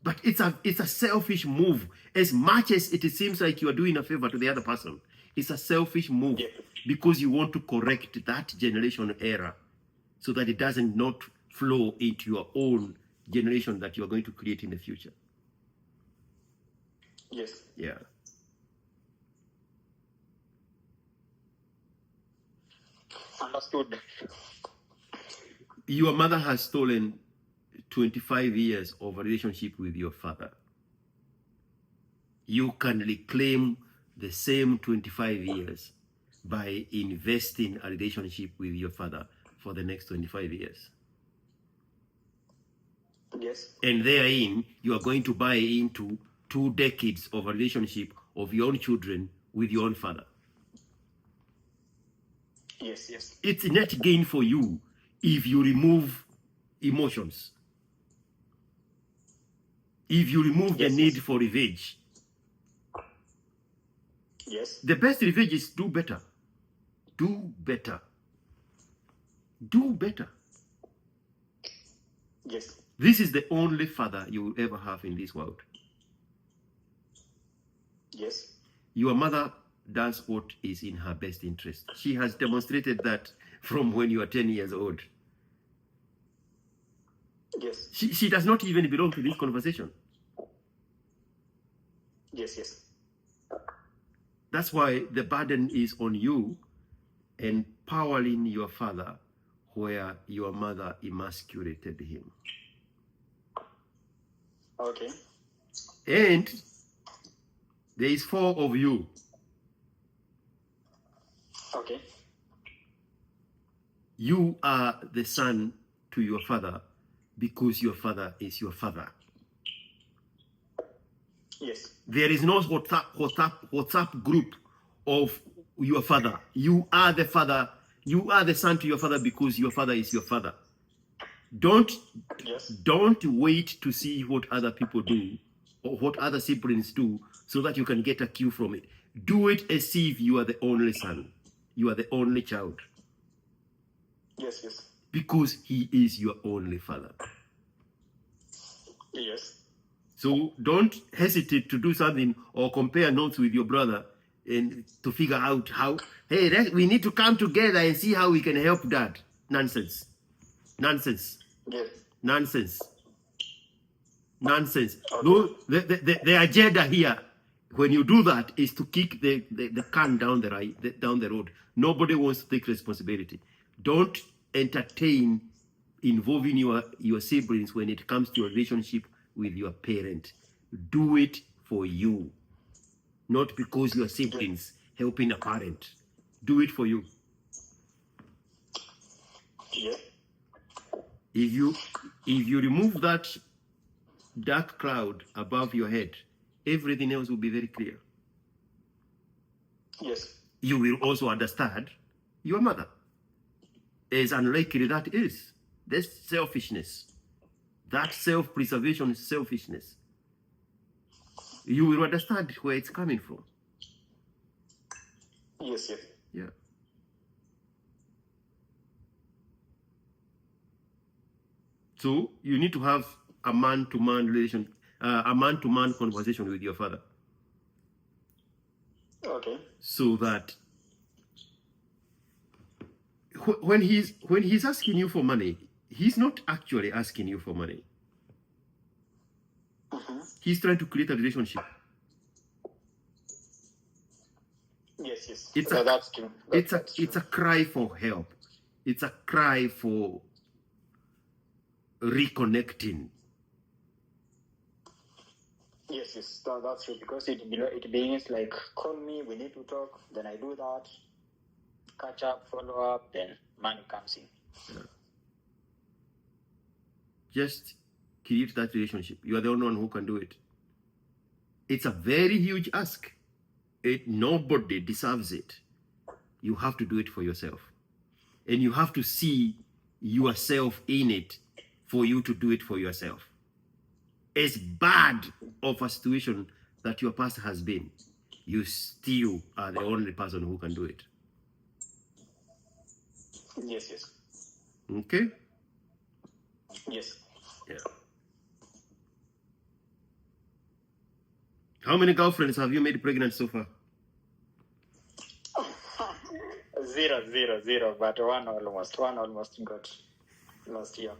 But it's a selfish move. As much as it seems like you are doing a favor to the other person, it's a selfish move, Yeah. because you want to correct that generation error so that it doesn't not flow into your own generation that you are going to create in the future. Yes. Yeah. Understood. Your mother has stolen 25 years of a relationship with your father. You can reclaim the same 25 years by investing a relationship with your father for the next 25 years. Yes. And therein, you are going to buy into 2 decades of a relationship of your own children with your own father. Yes, yes. It's a net gain for you if you remove emotions. If you remove the Yes, need yes. for revenge. Yes. The best revenge is do better. Do better. Do better. Yes. This is the only father you will ever have in this world. Yes. Your mother does what is in her best interest. She has demonstrated that from when you are 10 years old. Yes. She does not even belong to this conversation. Yes, yes. That's why the burden is on you, empowering your father where your mother emasculated him. Okay. And there is 4 of you. Okay. You are the son to your father because your father is your father. Yes. There is no WhatsApp group of your father. You are the father. You are the son to your father because your father is your father. Yes. Don't wait to see what other people do or what other siblings do so that you can get a cue from it. Do it as if you are the only son. You are the only child. Yes, yes. Because he is your only father. Yes. So don't hesitate to do something or compare notes with your brother and to figure out how, hey, we need to come together and see how we can help dad. Nonsense. Nonsense. Yes. Nonsense. Nonsense. Okay. No, the agenda here, when you do that, is to kick the can down the road. Nobody wants to take responsibility. Don't entertain involving your siblings when it comes to your relationship with your parent. Do it for you, not because your siblings helping a parent. Do it for you. Yes. If you remove that dark cloud above your head, everything else will be very clear. Yes. You will also understand your mother. As unlikely that is, there's selfishness. That self-preservation is selfishness. You will understand where it's coming from. Yes, yes. Yeah. So you need to have a man-to-man relation, a man-to-man conversation with your father. Okay. So that when he's asking you for money, he's not actually asking you for money. He's trying to create a relationship. Yes, yes. It's That's true. it's a cry for help. It's a cry for reconnecting. Yes, that's true. Because it begins like, call me, we need to talk. Then I do that, catch up, follow up. Then money comes in. Yeah. Just create that relationship. You are the only one who can do it. It's a very huge ask. Nobody deserves it. You have to do it for yourself. And you have to see yourself in it for you to do it for yourself. As bad of a situation that your past has been, you still are the only person who can do it. Yes, yes. Okay? Yes. Yeah. How many girlfriends have you made pregnant so far? 0, but one almost got last year.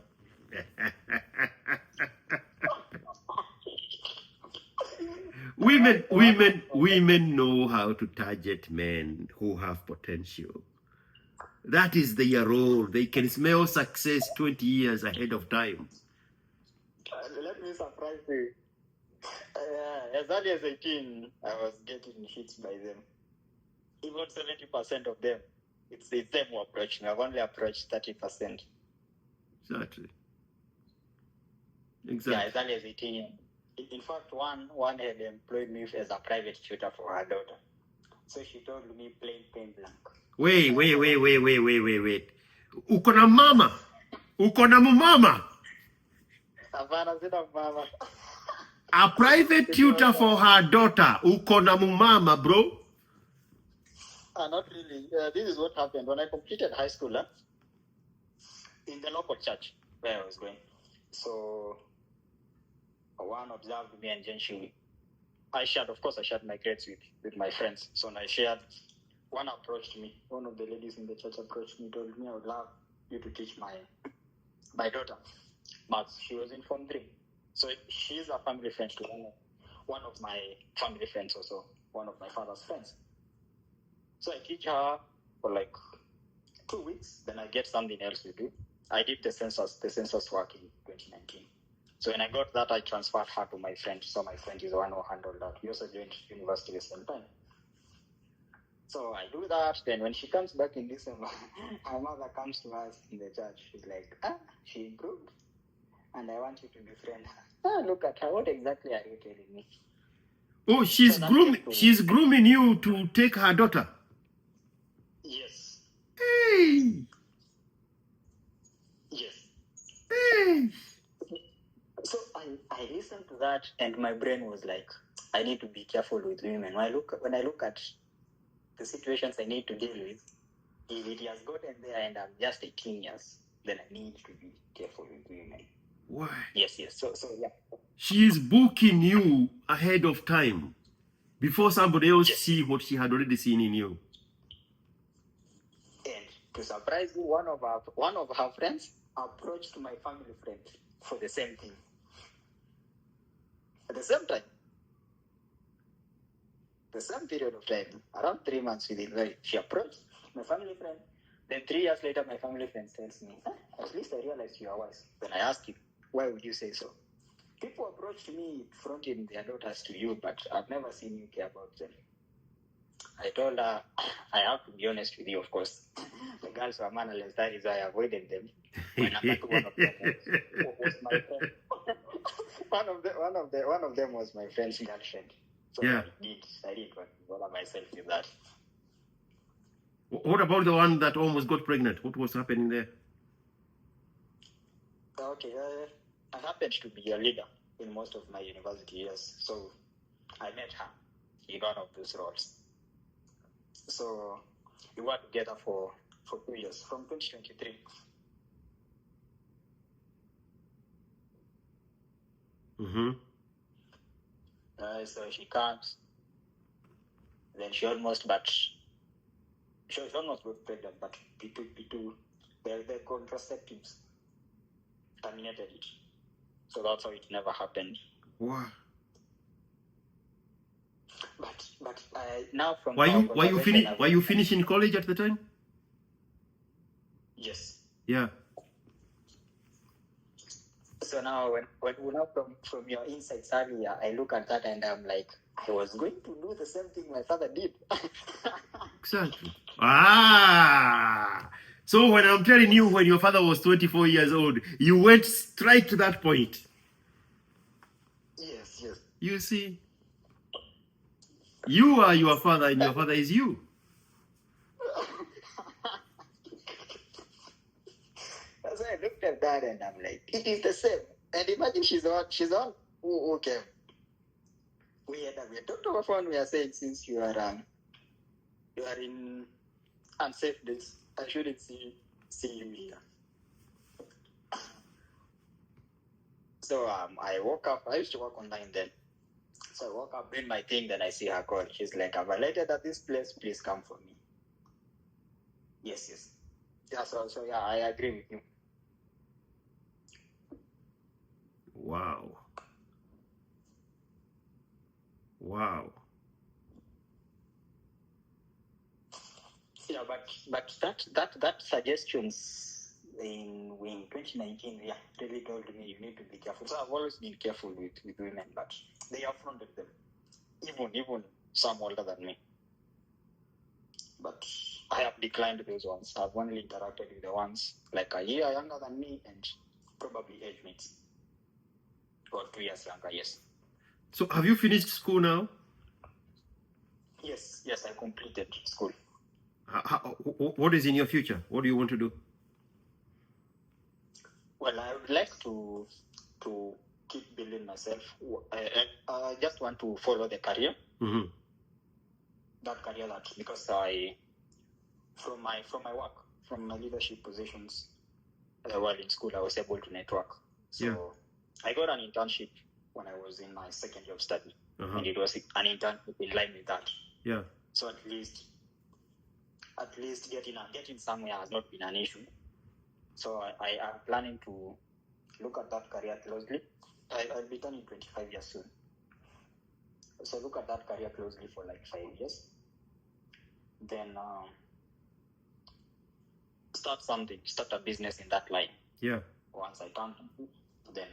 Women know how to target men who have potential. That is their role. They can smell success 20 years ahead of time. Let me surprise you. As early as 18, I was getting hits by them. Even 70% of them, it's them who approach me. I've only approached 30%. Exactly. Yeah, as early as 18. In fact, one had employed me as a private tutor for her daughter. So she told me plain blank. Wait. Uko na mama? Uko na mumama? Havana, sina mama. A private tutor for her daughter. Uko na mumama, bro? Not really. This is what happened when I completed high school. In the local church where I was going. So one observed me, and then I shared my grades with my friends. So when I shared, one approached me. One of the ladies in the church approached me, told me, I would love you to teach my daughter maths. She was in Form 3. So she's a family friend to one of my family friends, also one of my father's friends. So I teach her for like 2 weeks, then I get something else to do. I did the census work in 2019. So when I got that, I transferred her to my friend. So my friend is the one who handled that. We also joined university at the same time. So I do that. Then when she comes back in December, her mother comes to us in the church. She's like, she improved. And I want you to befriend her. Look at her. What exactly are you telling me? Oh, she's grooming you to take her daughter. Yes. Hey. Yes. Hey. So I listened to that, and my brain was like, I need to be careful with women. When I look at the situations I need to deal with, if it has gotten there and I'm just 18 years, then I need to be careful with women. Why? Yes. So yeah. She is booking you ahead of time before somebody else see what she had already seen in you. And to surprise you, one of her friends approached my family friend for the same thing. At the same time, the same period of time, around 3 months within, she approached my family friend. Then 3 years later, my family friend tells me, at least I realized you are wise. Then I asked him, why would you say so? People approached me fronting their daughters to you, but I've never seen you care about them. I told her, I have to be honest with you, of course. The girls were mannerless, that is why I avoided them. My number two, one of them was my friend. one of them was my friend's girlfriend. So yeah. I did bother myself with that. What about the one that almost got pregnant? What was happening there? Okay, I happened to be a leader in most of my university years, so I met her in one of those roles. So we worked together for 2 years, from 2023. Mm-hmm. So she comes, then she almost got pregnant, but the contraceptives terminated it. So that's how it never happened. Wow. But now from were you finishing college at the time? Yes. Yeah. So now, when now from your insights earlier, I look at that and I'm like, I was going to do the same thing my father did. Exactly. So when I'm telling you, when your father was 24 years old, you went straight to that point. Yes, yes. You see, you are your father and your father is you. So I looked at that and I'm like, it is the same. And imagine she's the one who came. We had talked over phone. We are saying, since you are in unsafe days, I shouldn't see you here. So I woke up. I used to work online then. So I woke up, doing my thing. Then I see her call. She's like, "I've alighted at this place. Please come for me." Yes, yes. Yeah. So yeah, I agree with you. Wow. Wow. Yeah, but that suggestions in 2019, yeah, really told me you need to be careful. So I've always been careful with women, but they affronted them, even some older than me. But I have declined those ones. I've only interacted with the ones like a year younger than me and probably age mates, or 2 years younger. Yes. So have you finished school now? Yes, I completed school. What is in your future? What do you want to do? Well, I would like to keep building myself. I just want to follow the career. Mm-hmm. That career, that because from my work, from my leadership positions while in school, I was able to network. So Yeah. I got an internship when I was in my second year of study, and it was an internship in line with that. Yeah. So at least getting somewhere has not been an issue. So I am planning to look at that career closely. I'll be turning 25 years soon. So look at that career closely for like 5 years. Then start a business in that line. Yeah. Once I turn, then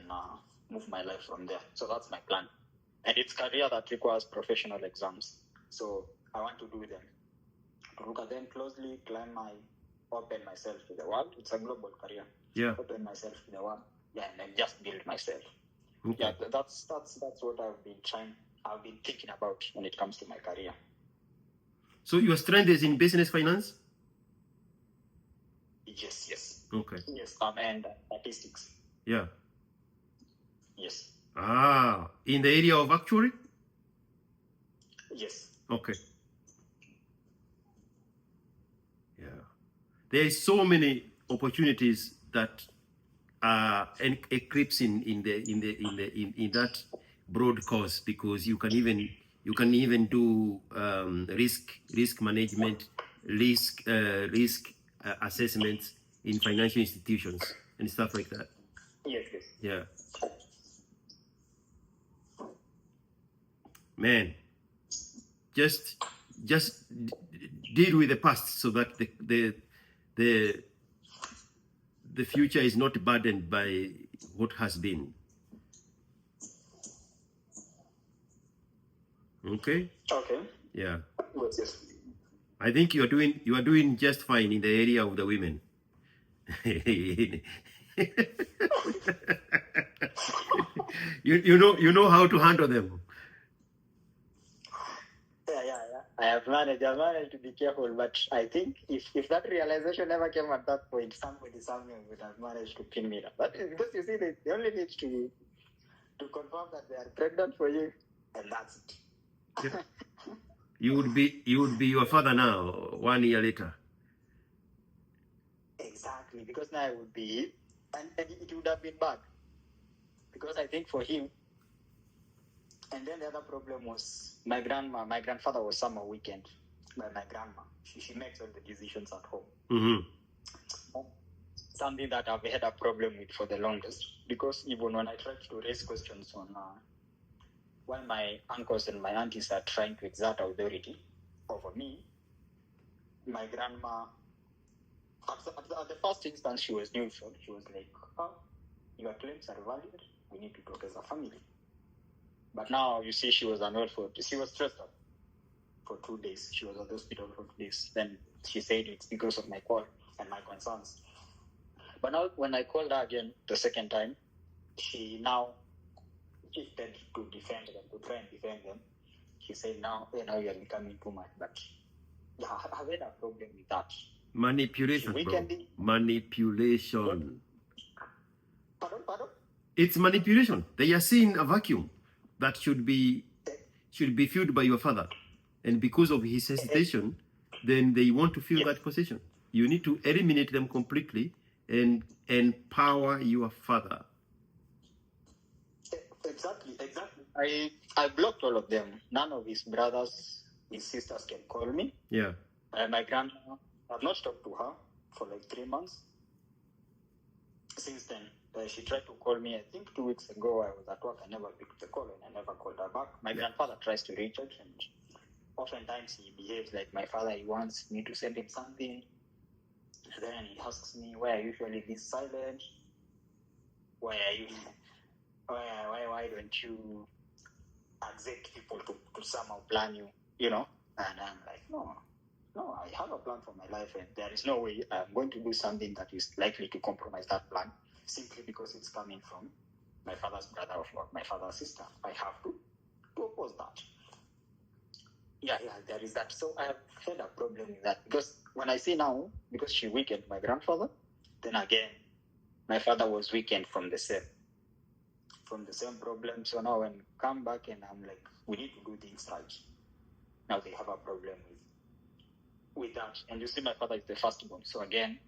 move my life from there. So that's my plan. And it's career that requires professional exams. So I want to do them. To look at them closely, open myself to the world. It's a global career. Yeah. Open myself to the world. Yeah, and then just build myself. Okay. Yeah, that's what I've been thinking about when it comes to my career. So your strength is in business finance? Yes. Okay. Yes, and statistics. Yeah. Yes. In the area of actuary? Yes. Okay. Yeah. There is so many opportunities that are eclipsing in that broad course, because you can even do risk management, risk assessments in financial institutions and stuff like that. Yes. Yeah. Man, just deal with the past so that the future is not burdened by what has been. Okay? Okay. Yeah. Yes. I think you are doing just fine in the area of the women. you know how to handle them. Yeah. I have managed to be careful, but I think if that realization never came at that point, somebody somewhere would have managed to pin me down. But because you see, they only need to confirm that they are pregnant for you, and that's it. Yeah. You would be your father now 1 year later. Exactly, because now I would be, and it would have been bad, because I think for him. And then the other problem was my grandfather was summer weekend by my grandma. She makes all the decisions at home. Mm-hmm. Something that I've had a problem with for the longest, because even when I tried to raise questions on when my uncles and my aunties are trying to exert authority over me, my grandma At the first instance, she was neutral. She was like, "Oh, your claims are valid. We need to talk as a family." But now, you see, she was she was stressed out for 2 days. She was at the hospital for 2 days. Then she said it's because of my call and my concerns. But now, when I called her again the second time, she now shifted to defend them, to try and defend them. She said, now you're becoming too much. But yeah, I've had a problem with that. Manipulation, bro. Manipulation. Pardon? It's manipulation. They are seeing a vacuum that should be filled by your father. And because of his hesitation, then they want to fill that position. You need to eliminate them completely and empower your father. Exactly. I blocked all of them. None of his brothers, his sisters can call me. Yeah. My grandma, I've not talked to her for like 3 months. Since then, she tried to call me, I think 2 weeks ago. I was at work. I never picked the call and I never called her back. My grandfather tries to reach out, and oftentimes he behaves like my father. He wants me to send him something. Then he asks me, why are you usually this silent? Why don't you accept people to somehow plan you, And I'm like, no, I have a plan for my life, and there is no way I'm going to do something that is likely to compromise that plan simply because it's coming from my father's brother or my father's sister. I have to oppose that. Yeah, there is that. So I have had a problem with that, because when I see now, because she weakened my grandfather, then again, my father was weakened from the same problem. So now when I come back and I'm like, we need to do things right. Now they have a problem with that. And you see, my father is the firstborn. So again,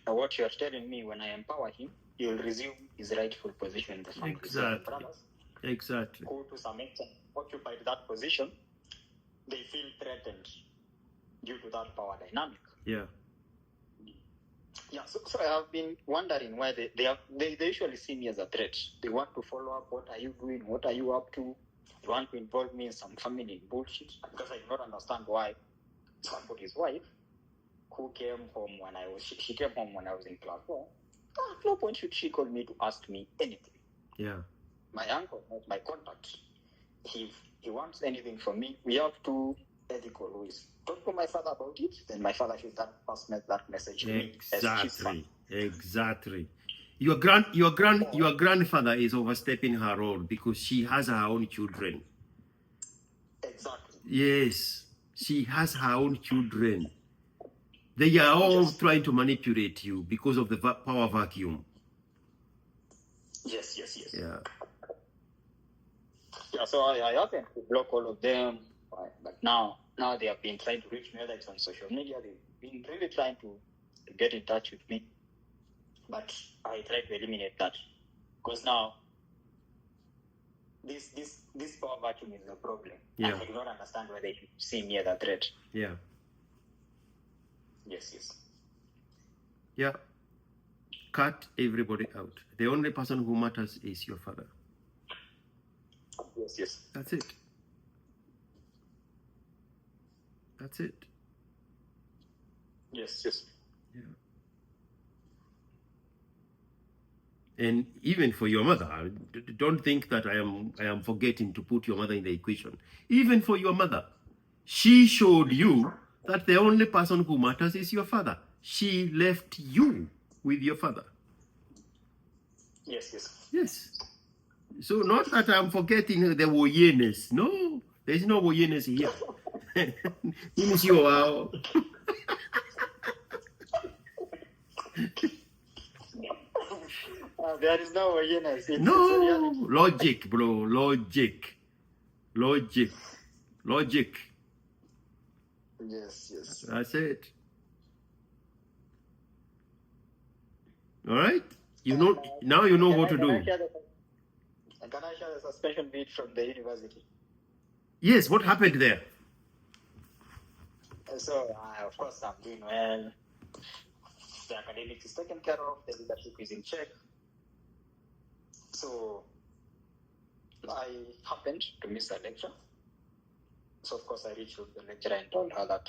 what you are telling me, when I empower him, he will resume his rightful position in the family. Exactly. Who to some extent occupied that position, they feel threatened due to that power dynamic. Yeah. Yeah, so I have been wondering why they usually see me as a threat. They want to follow up. What are you doing? What are you up to? They want to involve me in some family bullshit, because I do not understand why somebody's wife, who came home when she came home when I was in class 4, at no point should she call me to ask me anything. Yeah. My uncle has my contact. If he wants anything from me, we have two ethical ways. Talk to my father about it, then my father should pass that message to me as his son. Exactly. Your grandfather is overstepping her role because she has her own children. Exactly. Yes, she has her own children. They are all trying to manipulate you because of the power vacuum. Yes. Yeah. Yeah, so I happened to block all of them, but now they have been trying to reach me, whether it's on social media. They've been really trying to get in touch with me, but I try to eliminate that, because now this power vacuum is a problem. Yeah. I do not understand why they see me as a threat. Yeah. Yes. Yeah. Cut everybody out. The only person who matters is your father. Yes. That's it. Yes. Yeah. And even for your mother, don't think that I am forgetting to put your mother in the equation. Even for your mother, she showed you that the only person who matters is your father. She left you with your father. Yes. So not that I'm forgetting the woyeness. No, there's no woyeness here. There is no woyeness. No, logic, bro. Logic. Yes. That's it. All right. Now you know what to do. Can I share the suspension bit from the university? Yes. What happened there? So, of course, I'm doing well. The academics is taken care of. The leadership is in check. So, I happened to miss a lecture. So, of course, I reached out to the lecturer and told her that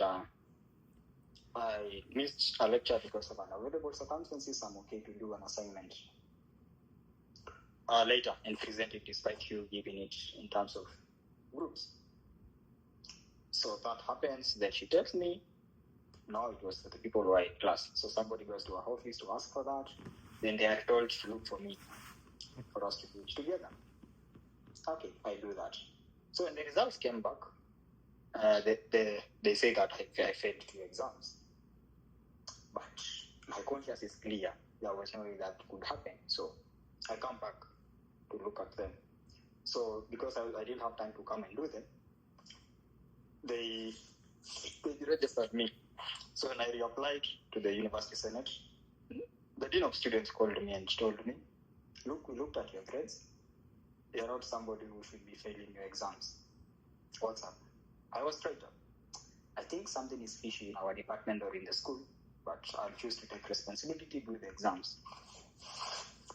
I missed a lecture because of unavoidable circumstances, I'm okay to do an assignment later and present it despite you giving it in terms of groups. So that happens, then she tells me, no, it was the people who were in class. So somebody goes to our office to ask for that. Then they are told to look for me for us to do it together. Okay, I do that. So when the results came back, they say that I failed 2 exams. But my conscience is clear. There was no way that could happen. So I come back to look at them. So because I didn't have time to come and do them, they registered me. So when I reapplied to the University Senate, the Dean of Students called me and told me, look, we looked at your grades. You're not somebody who should be failing your exams. What's up? I was straight up. I think something is fishy in our department or in the school, but I'll choose to take responsibility, do the exams.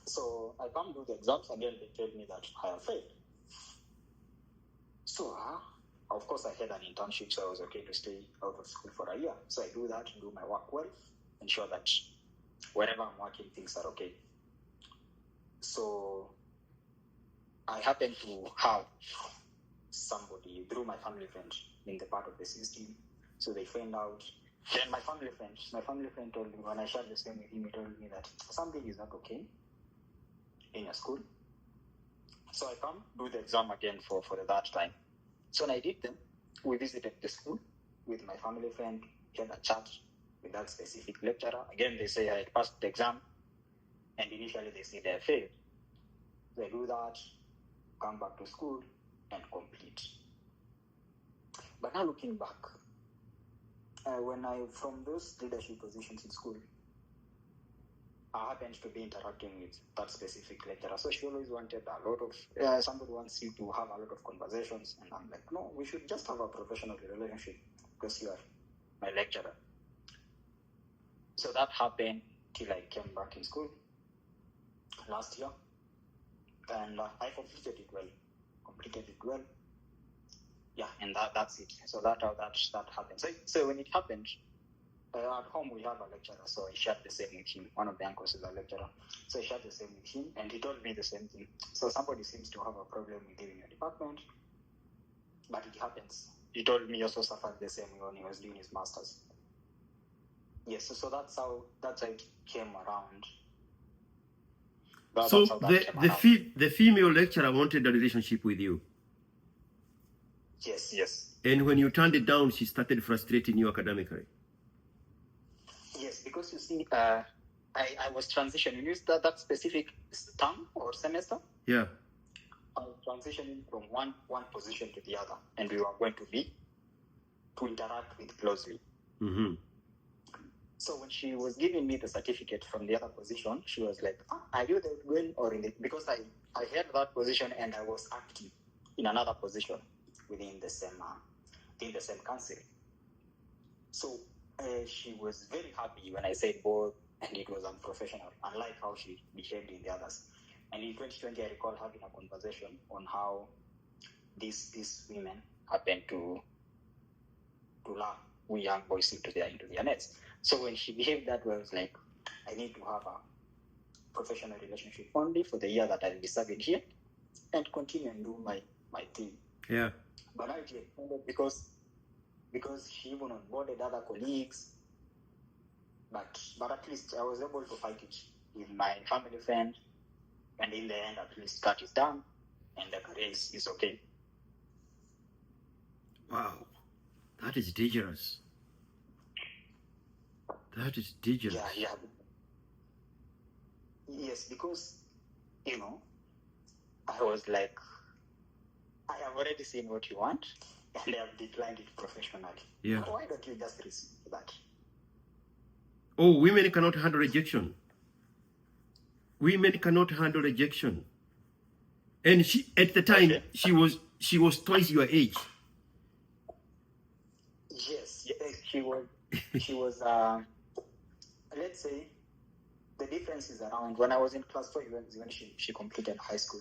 So I come do the exams, and then they tell me that I have failed. So, of course, I had an internship, so I was okay to stay out of school for a year. So I do that, do my work well, ensure that wherever I'm working, things are okay. So I happen to have somebody through my family friend in the part of the system. So they find out. Then my family friend told me, when I shared the same with him, he told me that something is not okay in your school. So I come do the exam again for the third time. So when I did them, we visited the school with my family friend, had a chat with that specific lecturer. Again, they say I had passed the exam, and initially they say I failed. They do that, come back to school, and complete. But now looking back, from those leadership positions in school, I happened to be interacting with that specific lecturer. So she always wanted a lot of, somebody wants you to have a lot of conversations. And I'm like, no, we should just have a professional relationship because you are my lecturer. So that happened till I came back in school last year. And I completed it well. Yeah, and that's it. So that happened. So when it happened, at home we have a lecturer, so I shared the same with him. One of the uncles is a lecturer, so I shared the same with him, and he told me the same thing. So somebody seems to have a problem with you in your department, but it happens. He told me he also suffered the same when he was doing his masters. Yes, so that's how it came around. So the female lecturer wanted a relationship with you. Yes. And when you turned it down, she started frustrating you academically. Yes, because you see, I was transitioning. You used that specific term or semester? Yeah. I was transitioning from one position to the other, and we were going to interact with closely. Mm-hmm. So when she was giving me the certificate from the other position, she was like, are you the going or in it? Because I had that position and I was active in another position within the same council. So she was very happy when I said both, and it was unprofessional, unlike how she behaved in the others. And in 2020, I recall having a conversation on how these women happen to lure we young boys into their nets. So when she behaved that way, I was like, I need to have a professional relationship only for the year that I'll be serving here, and continue and do my thing. Yeah. But I did because she even onboarded other colleagues. But at least I was able to fight it with my family friend, and in the end, at least that is done, and the career is okay. Wow, that is dangerous. That is dangerous. Yeah. Yes, because I was like, I have already seen what you want, and I have declined it professionally. Yeah. Why don't you just receive that? Oh, women cannot handle rejection. Women cannot handle rejection. And she, at the time, okay, she was twice your age. Yes, she was. Let's say the difference is around when I was in class 4 when she completed high school.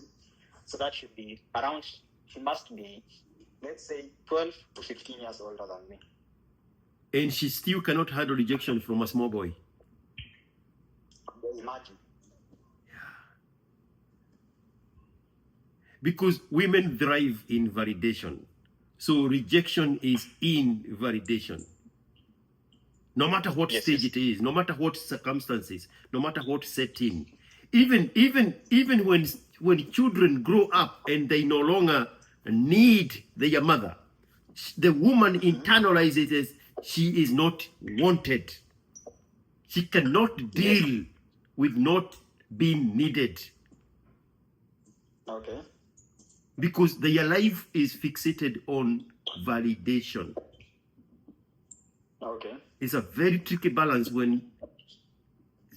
So that should be around. She must be, let's say, 12 to 15 years older than me. and she still cannot handle rejection from a small boy. Imagine. Because women thrive in validation. So rejection is invalidation. No matter what stage it is, no matter what circumstances, no matter what setting. Even when children grow up and they no longer need their mother, the woman internalizes as she is not wanted. She cannot deal with not being needed. Okay. Because their life is fixated on validation. Okay. It's a very tricky balance when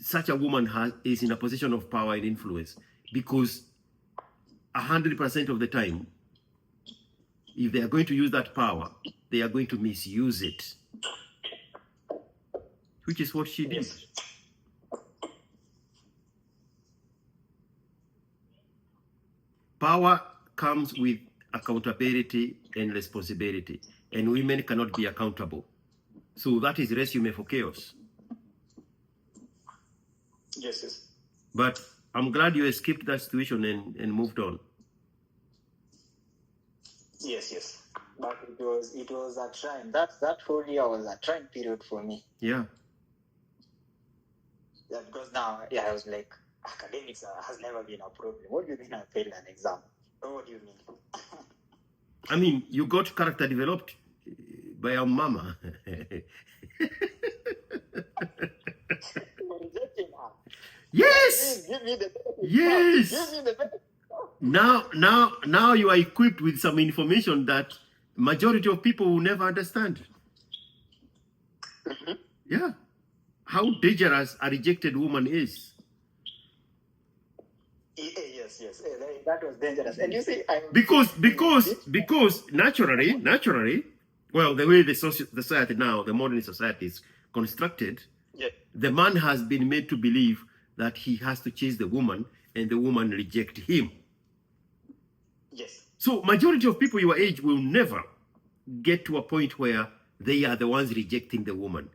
such a woman is in a position of power and influence, because 100% of the time, if they are going to use that power, they are going to misuse it, which is what she did. Power comes with accountability and responsibility, and women cannot be accountable. So that is resume for chaos. Yes. But I'm glad you escaped that situation and moved on. Yes. But it was a trying. That whole year was a trying period for me. Yeah. Yeah, because now, I was like, academics has never been a problem. What do you mean I failed an exam? What do you mean? I mean, you got character developed by your mama. Yes. Give me the yes. Give me the Now you are equipped with some information that majority of people will never understand. Yeah. How dangerous a rejected woman is. Yes. That was dangerous. And you see, because naturally, well, the way the society now, the modern society is constructed, the man has been made to believe that he has to chase the woman and the woman reject him. Yes. So majority of people your age will never get to a point where they are the ones rejecting the woman.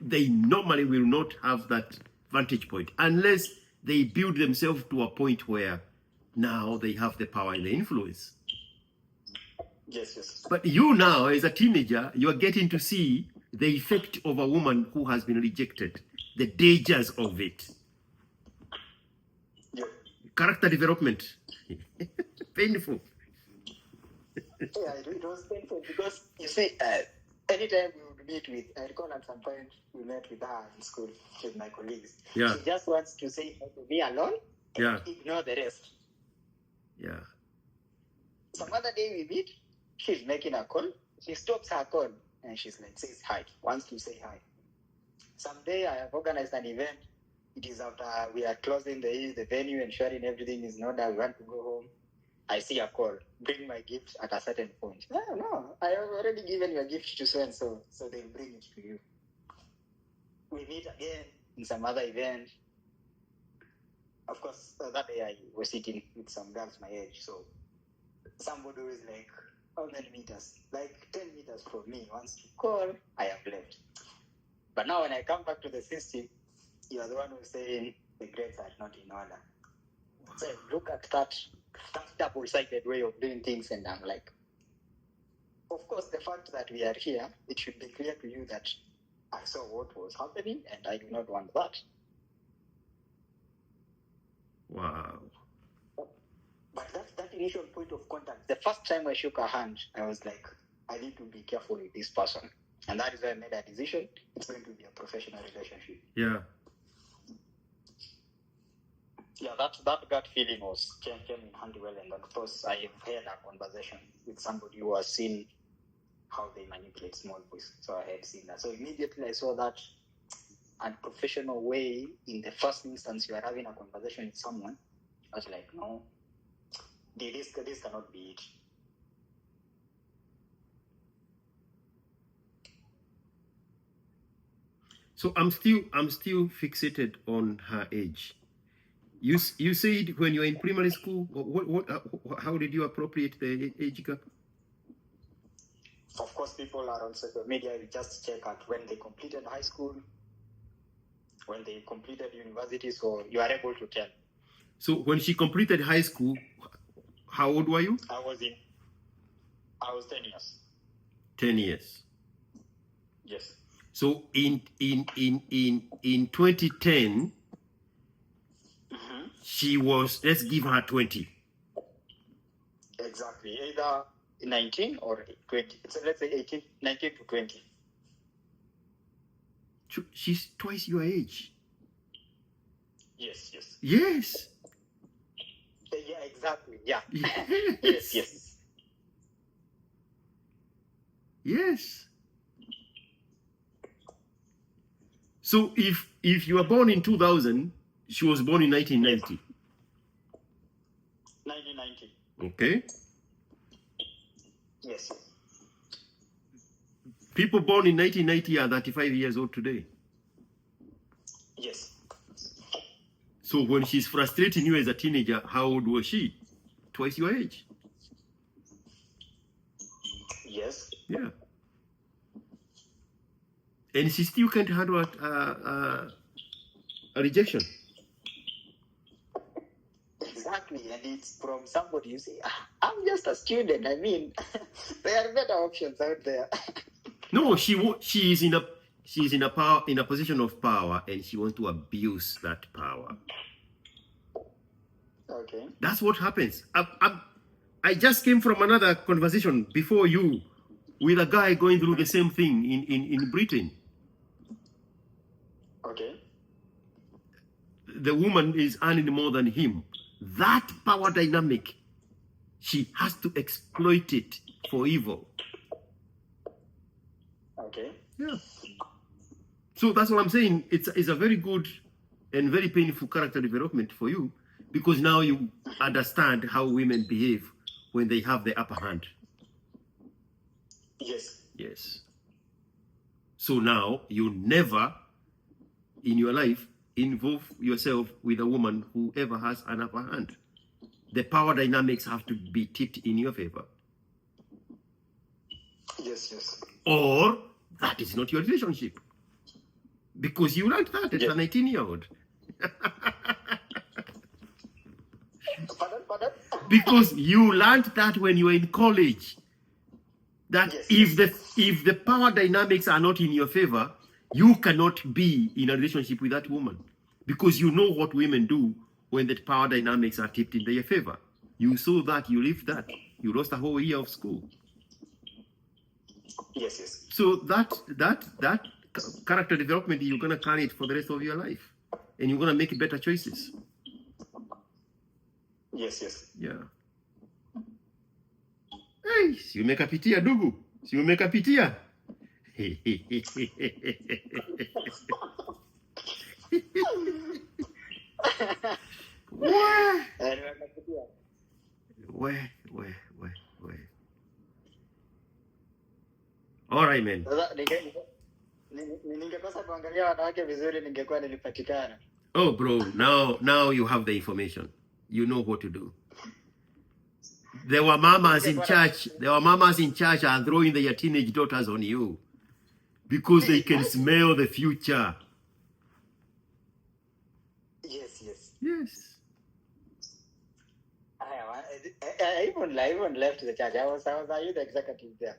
They normally will not have that vantage point unless they build themselves to a point where now they have the power and the influence. Yes. But you now, as a teenager, you are getting to see the effect of a woman who has been rejected, the dangers of it. Yeah. Character development. Painful. Yeah, it was painful because, you see, anytime we would meet with, I recall at some point we met with her in school with my colleagues. Yeah. She just wants to say to me alone and ignore the rest. Yeah. Some other day we meet, she's making a call. She stops her call and she's like, says hi, wants to say hi. Someday I have organized an event. It is after we are closing the venue, ensuring everything is in order. We want to go home. I see a call. Bring my gift at a certain point. No, I have already given your gift to so and so, so they'll bring it to you. We meet again in some other event. Of course, that day I was sitting with some girls my age, so somebody was like, how many meters? Like 10 meters from me. Once you call, I have left. But now when I come back to the system, you are the one who's saying the grades are not in order. So look at that double-sided way of doing things, and I'm like, of course, the fact that we are here, it should be clear to you that I saw what was happening, and I do not want that. Wow. But that initial point of contact, the first time I shook her hand, I was like, I need to be careful with this person. And that is why I made a decision. It's going to be a professional relationship. Yeah. Yeah, that gut feeling came in handy well, and of course I have had a conversation with somebody who has seen how they manipulate small boys. So I had seen that. So immediately I saw that unprofessional way. In the first instance, you are having a conversation with someone. I was like, no, this cannot be it. So I'm still fixated on her age. You said when you were in primary school, how did you appropriate the age gap? Of course, people are on social media. You just check out when they completed high school, when they completed university, so you are able to tell. So when she completed high school, how old were you? I was 10 years. 10 years. Yes. So in 2010, she was, let's give her 20. Exactly. Either 19 or 20. So let's say 19 to 20. She's twice your age. Yes, yes. Yes. Yeah, exactly. Yeah. Yes. Yes. Yes. So if you were born in 2000, she was born in 1990. 1990. Okay. Yes. People born in 1990 are 35 years old today. Yes. So when she's frustrating you as a teenager, how old was she? Twice your age. Yes. Yeah. And she still can't handle a rejection. Exactly. And it's from somebody you say, I'm just a student. I mean, there are better options out there. No, she is in a position of power, and she wants to abuse that power. Okay. That's what happens. I just came from another conversation before you with a guy going through the same thing in Britain. Okay. The woman is earning more than him. That power dynamic, she has to exploit it for evil. Okay. Yeah. So that's what I'm saying. It's a very good and very painful character development for you, because now you understand how women behave when they have the upper hand. Yes. Yes. So now you never in your life involve yourself with a woman who ever has an upper hand. The power dynamics have to be tipped in your favor. Yes, yes. Or that is not your relationship. Because you learned that as a 19-year-old. Pardon? Because you learned that when you were in college. That if the power dynamics are not in your favor, you cannot be in a relationship with that woman. Because you know what women do when the power dynamics are tipped in their favor. You saw that, you lived that. You lost a whole year of school. Yes, yes. So that character development, you're going to carry it for the rest of your life. And you're going to make better choices. Yes, yes. Yeah. Hey, si umekapitia dugu. Si umekapitia. We. All right, man. Ningekosa kuangalia wanawake vizuri, ningekuwa nilipatikana. Oh, bro, now you have the information. You know what to do. There were mamas in church. Are throwing their teenage daughters on you because they can smell the future. Yes. I even left the church. I was a youth executive there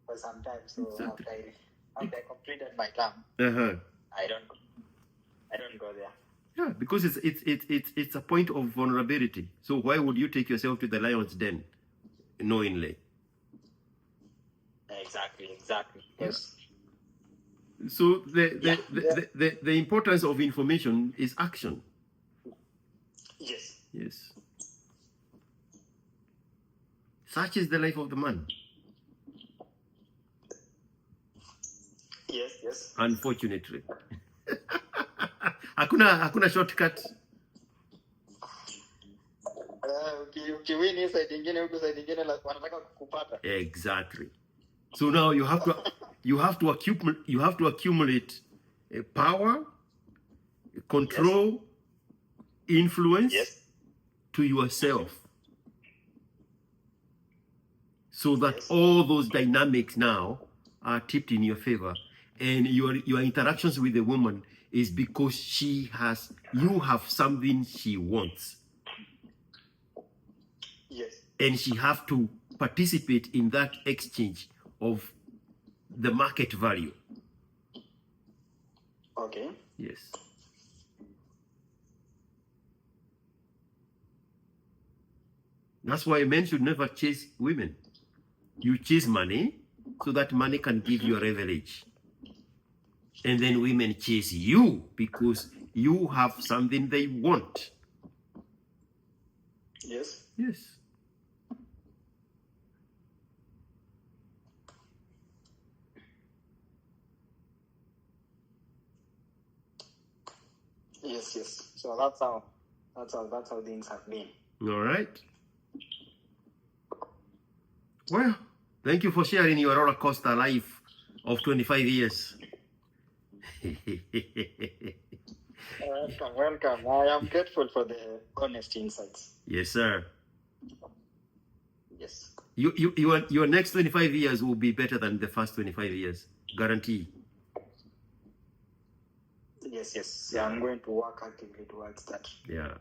for some time. So exactly. after I completed my term, I don't go there. Yeah, because it's a point of vulnerability. So why would you take yourself to the lion's den knowingly? Exactly. Yes. So the importance of information is action. Yes. Such is the life of the man. Yes. Unfortunately. Hakuna shortcut. Ukiwini side nyingine huko side nyingine wanataka kukupata. Exactly. So now you have to accumulate power, control, influence to yourself. so that Yes. all those dynamics now are tipped in your favor, and your interactions with the woman is because you have something she wants, Yes. and she have to participate in that exchange of the market value. Okay. Yes. That's why men should never chase women. You chase money so that money can give you a leverage. And then women chase you because you have something they want. Yes. Yes. Yes. Yes. So that's how things have been. All right. Well, thank you for sharing your roller coaster life of 25 years. Welcome. I am grateful for the honest insights. Yes, sir. Yes. Your next 25 years will be better than the first 25 years. Guarantee. Yes. Yes. Yeah, I'm going to work actively towards that. Yeah.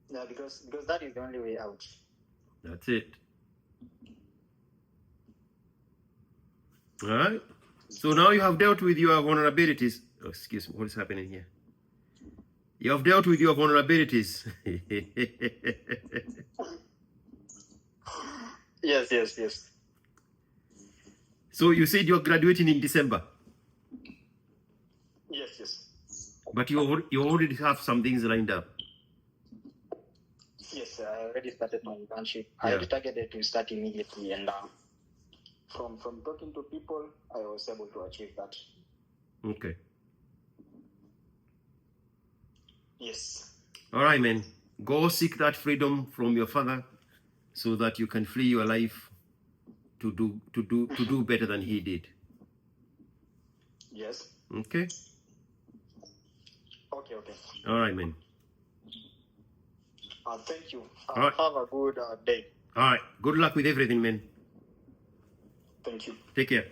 Yeah, because that is the only way out. That's it. All right. So now you have dealt with your vulnerabilities. Oh, excuse me. What is happening here? You have dealt with your vulnerabilities. Yes. Yes. Yes. So you said you're graduating in December, Yes. Yes. but you already have some things lined up. Yes. I already started my internship. Yeah. I targeted to start immediately, and from talking to people, I was able to achieve that. Okay. Yes. All right, man. Go seek that freedom from your father so that you can flee your life to do better than he did. Yes. Okay? Okay. Okay. All right, man. Thank you. All right. Have a good day. All right. Good luck with everything, man. Thank you. Take care.